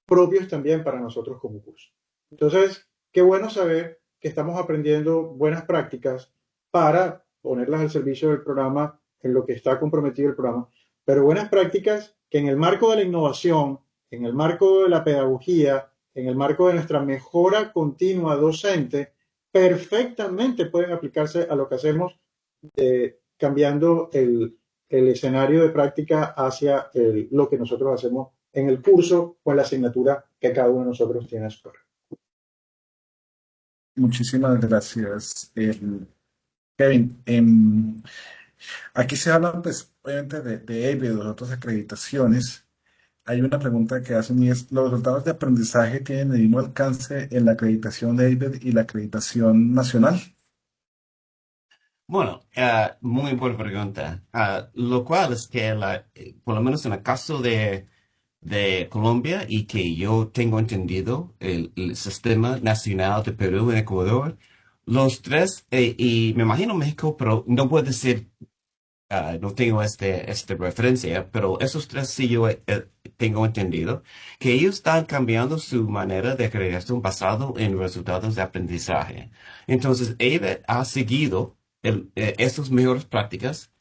propios también para nosotros como curso. Entonces, qué bueno saber que estamos aprendiendo buenas prácticas para ponerlas al servicio del programa, en lo que está comprometido el programa, pero buenas prácticas que en el marco de la innovación, en el marco de la pedagogía, en el marco de nuestra mejora continua docente, perfectamente pueden aplicarse a lo que hacemos, cambiando el escenario de práctica hacia lo que nosotros hacemos en el curso o en la asignatura que cada uno de nosotros tiene a su cargo. Muchísimas gracias, Kevin. Aquí se habla, pues, obviamente, de EIB y de otras acreditaciones. Hay una pregunta que hacen, y es: ¿los resultados de aprendizaje tienen el mismo alcance en la acreditación de EIB y la acreditación nacional? Bueno, muy buena pregunta. Lo cual es que, por lo menos en el caso de Colombia, y que yo tengo entendido, el Sistema Nacional de Perú en Ecuador, los tres, y me imagino México, pero no puede ser, no tengo esta referencia, pero esos tres sí yo tengo entendido, que ellos están cambiando su manera de creación basado en resultados de aprendizaje. Entonces, AVET ha seguido estas mejores prácticas,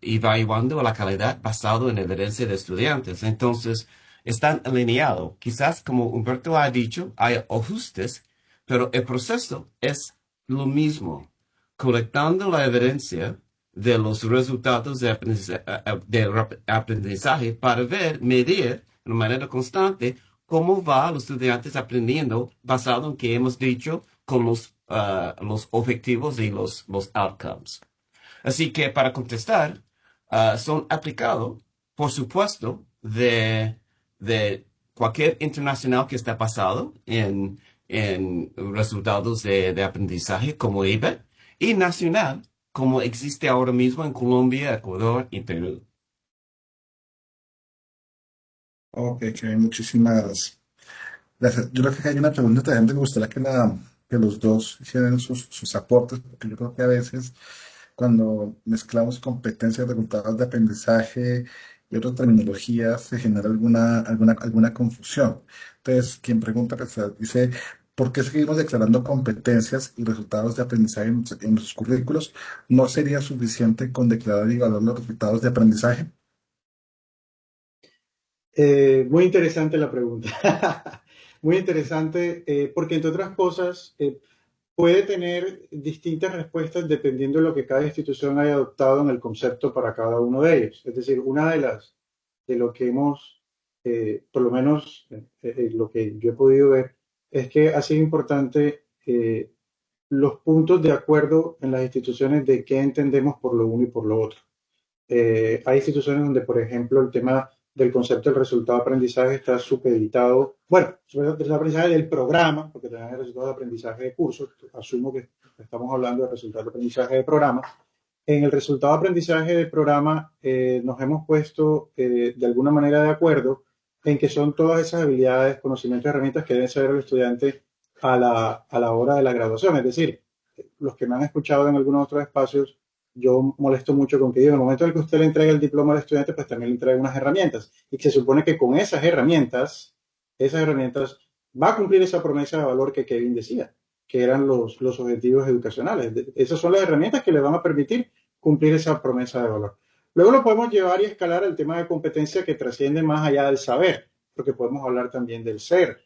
evaluando la calidad basado en evidencia de estudiantes. Entonces, están alineados. Quizás, como Humberto ha dicho, hay ajustes, pero el proceso es lo mismo, colectando la evidencia de los resultados de aprendizaje para medir de manera constante cómo va los estudiantes aprendiendo basado en que hemos dicho con los objetivos y los outcomes. Así que para contestar, son aplicados, por supuesto, de cualquier internacional que está basado en resultados de aprendizaje como AVET y nacional como existe ahora mismo en Colombia, Ecuador y Perú. Ok, muchísimas gracias. Yo creo que hay una pregunta también que me gustaría que los dos hicieran sus aportes, porque yo creo que a veces cuando mezclamos competencias, resultados de aprendizaje y otras terminologías, se genera alguna confusión. Entonces, quien pregunta, pues, dice, ¿por qué seguimos declarando competencias y resultados de aprendizaje en nuestros currículos? ¿No sería suficiente con declarar y evaluar los resultados de aprendizaje? Muy interesante la pregunta. Muy interesante, porque entre otras cosas, puede tener distintas respuestas dependiendo de lo que cada institución haya adoptado en el concepto para cada uno de ellos. Es decir, de lo que hemos, por lo menos lo que yo he podido ver, es que ha sido importante los puntos de acuerdo en las instituciones de qué entendemos por lo uno y por lo otro. Hay instituciones donde, por ejemplo, el tema del concepto del resultado de aprendizaje está supeditado, bueno, el aprendizaje del programa, porque también hay resultados de aprendizaje de cursos, asumo que estamos hablando de resultados de aprendizaje de programa. En el resultado de aprendizaje de programa nos hemos puesto de alguna manera de acuerdo en que son todas esas habilidades, conocimientos y herramientas que deben saber el estudiante a la hora de la graduación. Es decir, los que me han escuchado en algunos otros espacios, yo molesto mucho con que digo, en el momento en el que usted le entrega el diploma al estudiante, pues también le entrega unas herramientas. Y que se supone que con esas herramientas va a cumplir esa promesa de valor que Kevin decía, que eran los objetivos educacionales. Esas son las herramientas que le van a permitir cumplir esa promesa de valor. Luego lo podemos llevar y escalar al tema de competencia que trasciende más allá del saber, porque podemos hablar también del ser,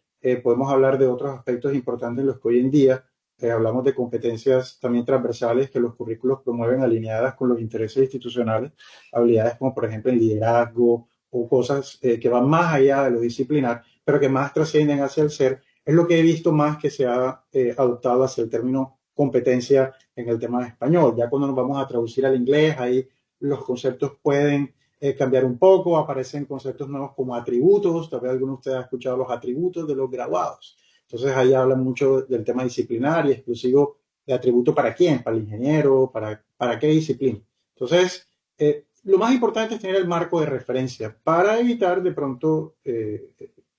podemos hablar de otros aspectos importantes en los que hoy en día hablamos de competencias también transversales que los currículos promueven alineadas con los intereses institucionales, habilidades como por ejemplo el liderazgo o cosas que van más allá de lo disciplinar, pero que más trascienden hacia el ser. Es lo que he visto más que se ha adoptado hacia el término competencia en el tema de español. Ya cuando nos vamos a traducir al inglés, ahí los conceptos pueden cambiar un poco, aparecen conceptos nuevos como atributos, tal vez alguno de ustedes ha escuchado los atributos de los graduados. Entonces ahí hablan mucho del tema disciplinar y exclusivo de atributo para quién, para el ingeniero, para qué disciplina. Entonces, lo más importante es tener el marco de referencia para evitar de pronto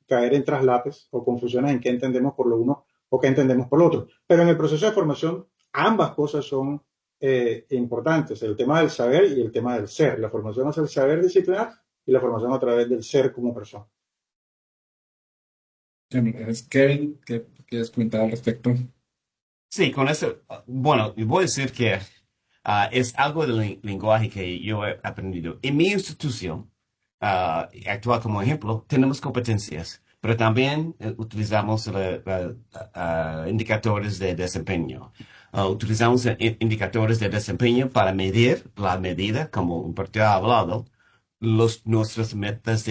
caer en traslapes o confusiones en qué entendemos por lo uno o qué entendemos por lo otro. Pero en el proceso de formación, ambas cosas son importantes, el tema del saber y el tema del ser. La formación hacia el saber disciplinar y la formación a través del ser como persona. Kevin, ¿qué quieres comentar al respecto? Sí, con eso, bueno, voy a decir que es algo del lenguaje que yo he aprendido. En mi institución, actual como ejemplo, tenemos competencias, pero también utilizamos indicadores de desempeño. Utilizamos indicadores de desempeño para medir la medida, como Humberto ha hablado, nuestras metas,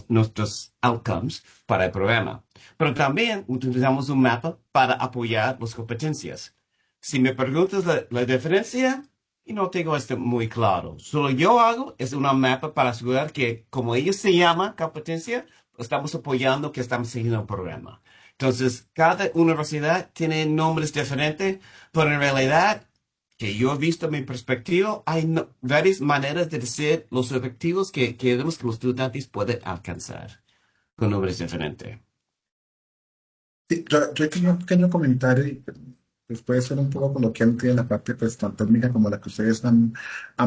nuestros outcomes para el programa. Pero también utilizamos un mapa para apoyar las competencias. Si me preguntas la diferencia, y no tengo esto muy claro. Solo yo hago es una mapa para asegurar que, como ellos se llama competencia, estamos apoyando que estamos siguiendo el programa. Entonces, cada universidad tiene nombres diferentes, pero en realidad, que yo he visto en mi perspectiva, hay varias maneras de decir los objetivos que queremos que los estudiantes puedan alcanzar con nombres diferentes. Sí, yo tengo un pequeño comentario y pues puede ser un poco coloquial en la parte pues, tan técnica como la que ustedes han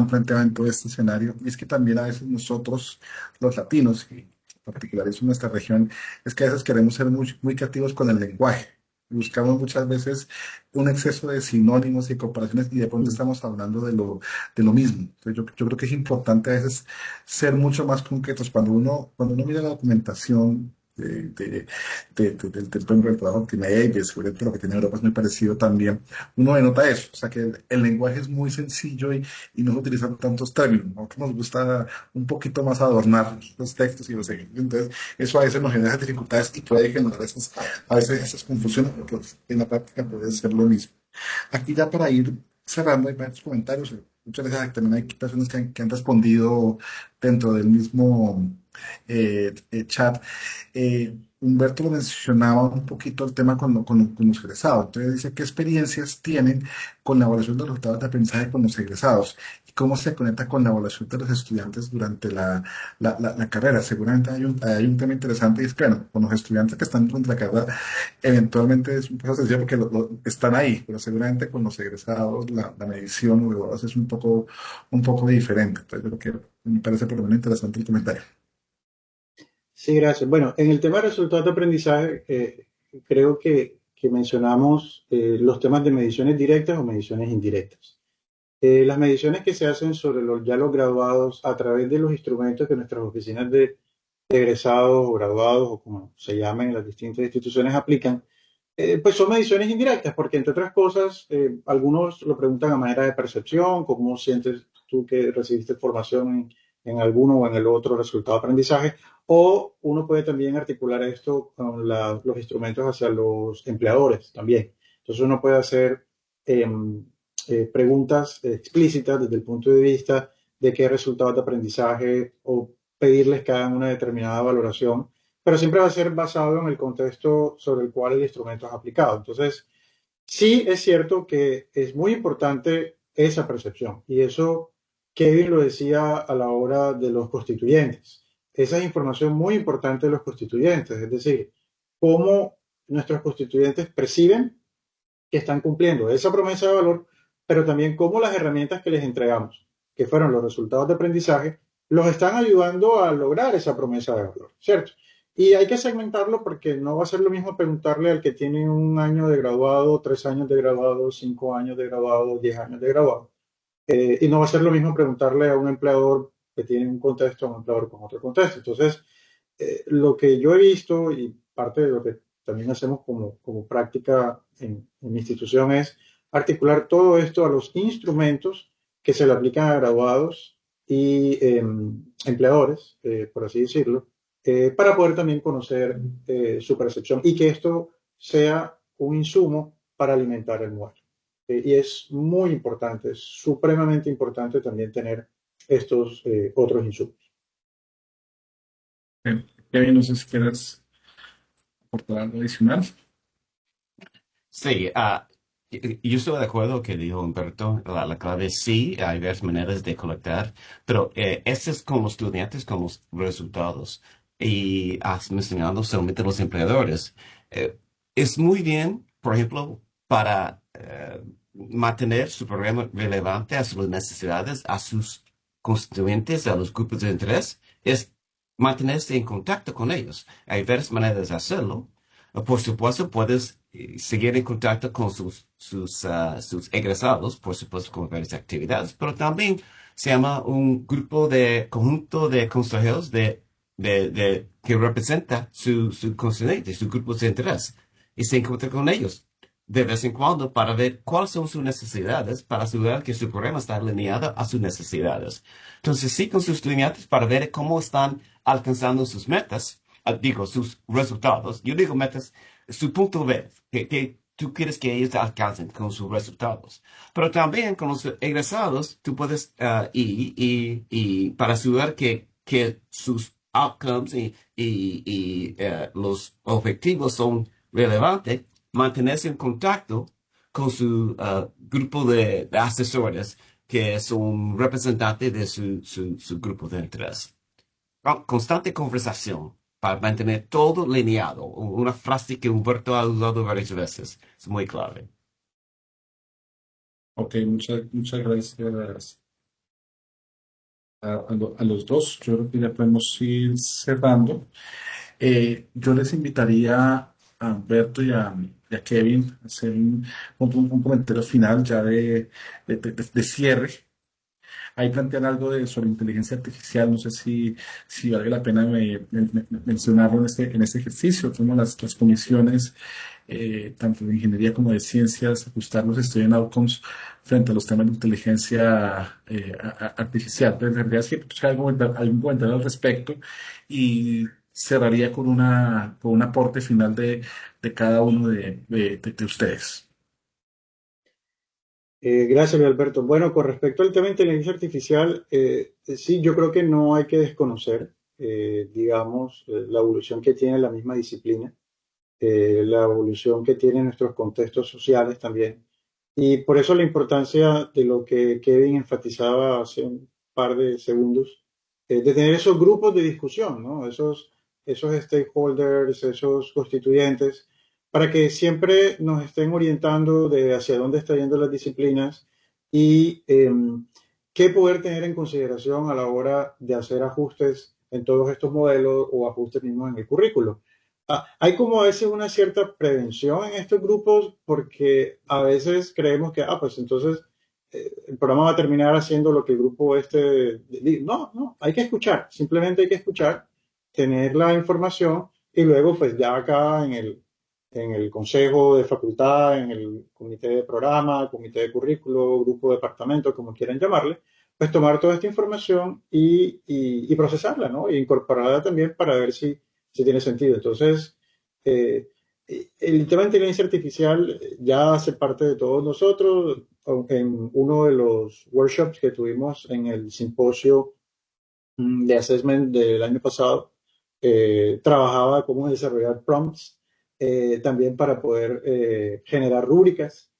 planteado en todo este escenario. Y es que también a veces nosotros, los latinos, y particularizo en nuestra región, es que a veces queremos ser muy creativos con el lenguaje. Buscamos muchas veces un exceso de sinónimos y comparaciones y de pronto estamos hablando de lo mismo. Entonces yo creo que es importante a veces ser mucho más concretos. Cuando uno mira la documentación del plan de trabajo que tiene ella, y seguramente lo que tiene Europa es muy parecido también, uno denota eso, o sea que el lenguaje es muy sencillo y no se utilizan tantos términos. A nosotros nos gusta un poquito más adornar los textos y los ejemplos. Entonces, eso a veces nos genera dificultades y puede generar a veces esas confusiones, porque en la práctica puede ser lo mismo. Aquí ya para ir cerrando, hay varios comentarios. Muchas veces también hay personas que han respondido dentro del mismo chat. Humberto lo mencionaba un poquito el tema con los egresados. Entonces dice, ¿qué experiencias tienen con la evaluación de los resultados de aprendizaje con los egresados? ¿Y cómo se conecta con la evaluación de los estudiantes durante la carrera? Seguramente hay un tema interesante y es, claro, con los estudiantes que están durante la carrera, eventualmente es un poco sencillo porque están ahí, pero seguramente con los egresados la medición o evaluación es un poco diferente. Entonces yo creo que me parece por lo menos interesante el comentario. Sí, gracias. Bueno, en el tema de resultados de aprendizaje, creo que mencionamos los temas de mediciones directas o mediciones indirectas. Las mediciones que se hacen sobre los graduados a través de los instrumentos que nuestras oficinas de egresados o graduados, o como se llaman en las distintas instituciones, aplican, pues son mediciones indirectas, porque entre otras cosas, algunos lo preguntan a manera de percepción, cómo sientes tú que recibiste formación en alguno o en el otro resultado de aprendizaje, o uno puede también articular esto con los instrumentos hacia los empleadores también. Entonces uno puede hacer preguntas explícitas desde el punto de vista de qué resultados de aprendizaje o pedirles que hagan una determinada valoración, pero siempre va a ser basado en el contexto sobre el cual el instrumento es aplicado. Entonces, sí es cierto que es muy importante esa percepción y eso Kevin lo decía a la hora de los constituyentes. Esa es información muy importante de los constituyentes, es decir, cómo nuestros constituyentes perciben que están cumpliendo esa promesa de valor, pero también cómo las herramientas que les entregamos, que fueron los resultados de aprendizaje, los están ayudando a lograr esa promesa de valor, ¿cierto? Y hay que segmentarlo porque no va a ser lo mismo preguntarle al que tiene 1 año de graduado, 3 años de graduado, 5 años de graduado, 10 años de graduado. Y no va a ser lo mismo preguntarle a un empleador que tiene un contexto a un empleador con otro contexto. Entonces, lo que yo he visto y parte de lo que también hacemos como práctica en mi institución es articular todo esto a los instrumentos que se le aplican a graduados y empleadores, por así decirlo, para poder también conocer su percepción y que esto sea un insumo para alimentar el modelo. Y es muy importante, es supremamente importante también tener estos otros insumos. Kevin, no sé si quieres aportar algo adicional. Sí, yo estoy de acuerdo con lo que dijo Humberto. La clave es sí, hay varias maneras de colectar, pero este es con los estudiantes, con los resultados. Y has mencionado solamente los empleadores. Es muy bien, por ejemplo, para mantener su programa relevante a sus necesidades, a sus constituyentes, a los grupos de interés, es mantenerse en contacto con ellos. Hay varias maneras de hacerlo. Por supuesto, puedes seguir en contacto con sus egresados, por supuesto, con varias actividades, pero también se llama un conjunto de consejeros que representa su constituyente, sus grupos de interés, y se encuentra con ellos de vez en cuando para ver cuáles son sus necesidades, para asegurar que su programa está alineado a sus necesidades. Entonces, sí, con sus estudiantes para ver cómo están alcanzando sus metas, sus resultados. Yo digo metas, su punto B, que tú quieres que ellos alcancen con sus resultados. Pero también con los egresados, tú puedes y para asegurar que sus outcomes y los objetivos son relevantes, mantenerse en contacto con su grupo de asesores, que es un representante de su grupo de interés. Constante conversación para mantener todo lineado. Una frase que Humberto ha usado varias veces. Es muy clave. Ok, muchas gracias. a los dos. Yo creo que ya podemos ir cerrando. Yo les invitaría a Humberto y a Kevin a hacer un comentario final ya de cierre. Ahí plantean algo sobre inteligencia artificial. No sé si vale la pena mencionarlo en este ejercicio, como las comisiones, tanto de ingeniería como de ciencias, ajustar los student outcomes frente a los temas de inteligencia artificial. Pero en realidad sí, pues, algún comentario al respecto y cerraría con un aporte final de cada uno de ustedes. Gracias, Luis Alberto. Bueno, con respecto al tema de inteligencia artificial, sí, yo creo que no hay que desconocer, digamos, la evolución que tiene la misma disciplina, la evolución que tienen nuestros contextos sociales también. Y por eso la importancia de lo que Kevin enfatizaba hace un par de segundos, de tener esos grupos de discusión, ¿no? Esos stakeholders, esos constituyentes, para que siempre nos estén orientando de hacia dónde están yendo las disciplinas y qué poder tener en consideración a la hora de hacer ajustes en todos estos modelos o ajustes mismos en el currículo. Hay como a veces una cierta prevención en estos grupos porque a veces creemos que, pues entonces el programa va a terminar haciendo lo que el grupo no, no, hay que escuchar, simplemente hay que escuchar, tener la información y luego pues ya acá en el consejo de facultad, en el comité de programa, comité de currículo, grupo de departamento, como quieran llamarle, pues tomar toda esta información y procesarla, ¿no? E incorporarla también para ver si tiene sentido. Entonces, el tema de inteligencia artificial ya hace parte de todos nosotros. En uno de los workshops que tuvimos en el simposio de assessment del año pasado, trabajaba cómo desarrollar prompts también para poder generar rúbricas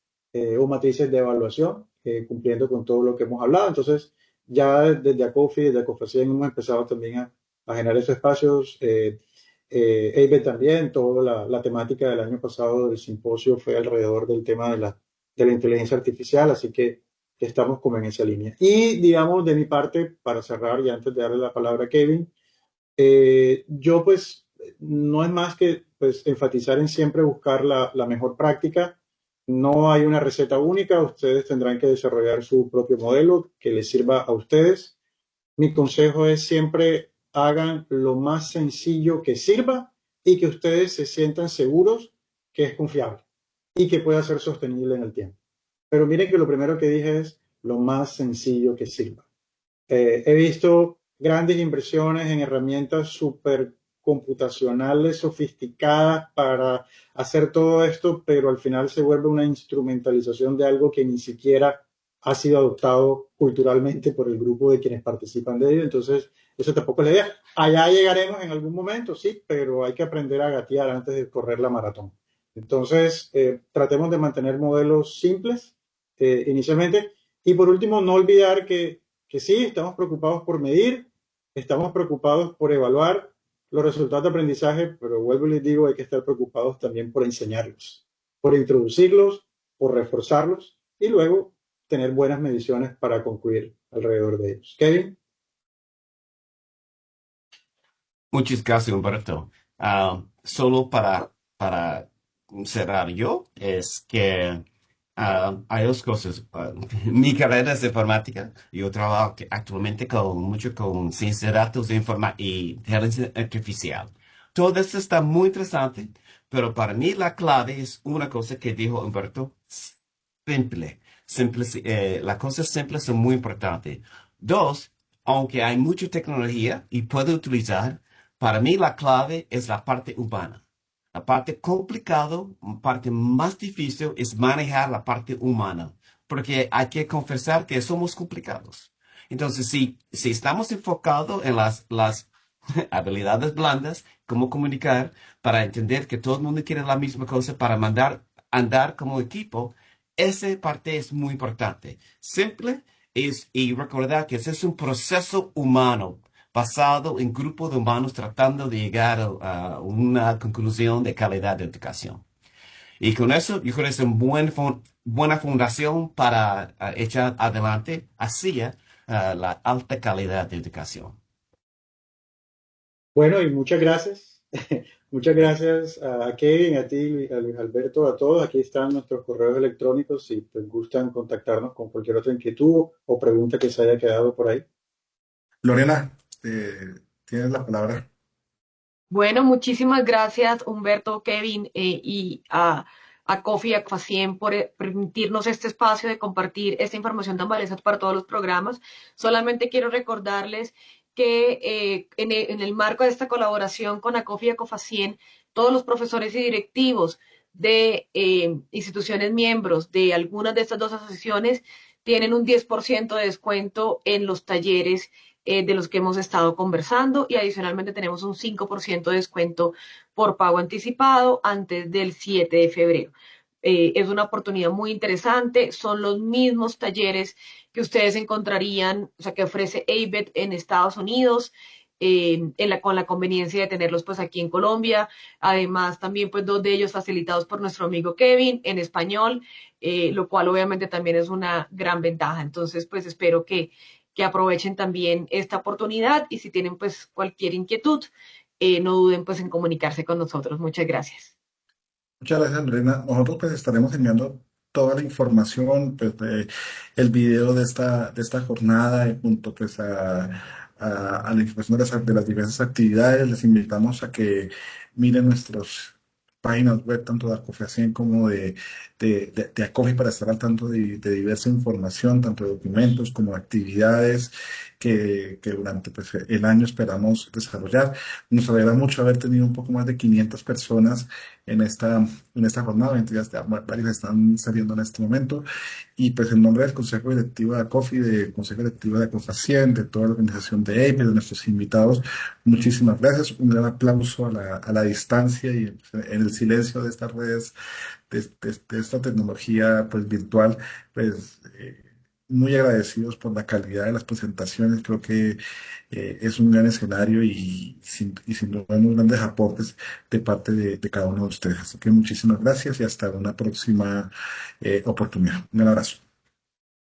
o matrices de evaluación, cumpliendo con todo lo que hemos hablado. Entonces, ya desde ACOFI, desde ACOFACIEN, hemos empezado también a generar esos espacios. EIBE también, toda la temática del año pasado del simposio fue alrededor del tema de la inteligencia artificial, así que estamos como en esa línea. Y digamos, de mi parte, para cerrar y antes de darle la palabra a Kevin, yo pues no es más que pues enfatizar en siempre buscar la mejor práctica. No hay una receta única, ustedes tendrán que desarrollar su propio modelo que les sirva a ustedes. Mi consejo es siempre hagan lo más sencillo que sirva y que ustedes se sientan seguros que es confiable y que pueda ser sostenible en el tiempo. Pero miren que lo primero que dije es lo más sencillo que sirva. He visto grandes inversiones en herramientas súper computacionales, sofisticadas para hacer todo esto, pero al final se vuelve una instrumentalización de algo que ni siquiera ha sido adoptado culturalmente por el grupo de quienes participan de ello. Entonces, eso tampoco es la idea. Allá llegaremos en algún momento, sí, pero hay que aprender a gatear antes de correr la maratón. Entonces, tratemos de mantener modelos simples inicialmente. Y por último, no olvidar que sí, estamos preocupados por medir, estamos preocupados por evaluar los resultados de aprendizaje, pero vuelvo y les digo, hay que estar preocupados también por enseñarlos, por introducirlos, por reforzarlos y luego tener buenas mediciones para concluir alrededor de ellos. Kevin. Muchas gracias, Humberto. Solo para cerrar yo, es que hay dos cosas. Mi carrera es de informática. Yo trabajo actualmente mucho con ciencia de datos y inteligencia artificial. Todo esto está muy interesante, pero para mí la clave es una cosa que dijo Humberto, simple. Las cosas simples son muy importantes. Dos, aunque hay mucha tecnología y puedo utilizar, para mí la clave es la parte humana. La parte complicada, la parte más difícil es manejar la parte humana, porque hay que confesar que somos complicados. Entonces, si estamos enfocados en las habilidades blandas, cómo comunicar, para entender que todo el mundo quiere la misma cosa, para andar como equipo, esa parte es muy importante. Simple y recordar que ese es un proceso humano basado en grupos de humanos tratando de llegar a una conclusión de calidad de educación. Y con eso, yo creo que es una buena fundación para echar adelante hacia la alta calidad de educación. Bueno, y muchas gracias. Muchas gracias a Kevin, a ti, a Luis Alberto, a todos. Aquí están nuestros correos electrónicos si les gustan contactarnos con cualquier otra inquietud o pregunta que se haya quedado por ahí. Lorena, tienes la palabra. Bueno, muchísimas gracias, Humberto, Kevin, y a Coffee y a Facien por permitirnos este espacio de compartir esta información tan valiosa para todos los programas. Solamente quiero recordarles que en el marco de esta colaboración con ACOFI y ACOFACIEN, todos los profesores y directivos de instituciones miembros de algunas de estas dos asociaciones tienen un 10% de descuento en los talleres de los que hemos estado conversando, y adicionalmente tenemos un 5% de descuento por pago anticipado antes del 7 de febrero. Es una oportunidad muy interesante, son los mismos talleres que ustedes encontrarían, o sea, que ofrece ABET en Estados Unidos, con la conveniencia de tenerlos pues aquí en Colombia. Además, también pues dos de ellos facilitados por nuestro amigo Kevin en español, lo cual obviamente también es una gran ventaja. Entonces, pues espero que aprovechen también esta oportunidad, y si tienen pues cualquier inquietud, no duden pues en comunicarse con nosotros. Muchas gracias. Muchas gracias, Lorena. Nosotros pues estaremos enviando toda la información, pues, el video de esta jornada, junto pues a la información de las diversas actividades. Les invitamos a que miren nuestras páginas web, tanto de Acofacien como de Acofi, para estar al tanto de diversa información, tanto de documentos como de actividades que durante pues, el año esperamos desarrollar. Nos alegra mucho haber tenido un poco más de 500 personas en esta jornada. Ya varios están saliendo en este momento. Y pues en nombre del Consejo Directivo de ACOFI, del Consejo Directivo de ACOFACIEN, de toda la organización de EIPE, de nuestros invitados, muchísimas gracias. Un gran aplauso a la distancia y en el silencio de estas redes, de esta tecnología pues virtual, pues muy agradecidos por la calidad de las presentaciones. Creo que es un gran escenario y sin duda unos grandes aportes de parte de cada uno de ustedes. Así que muchísimas gracias y hasta una próxima oportunidad. Un abrazo.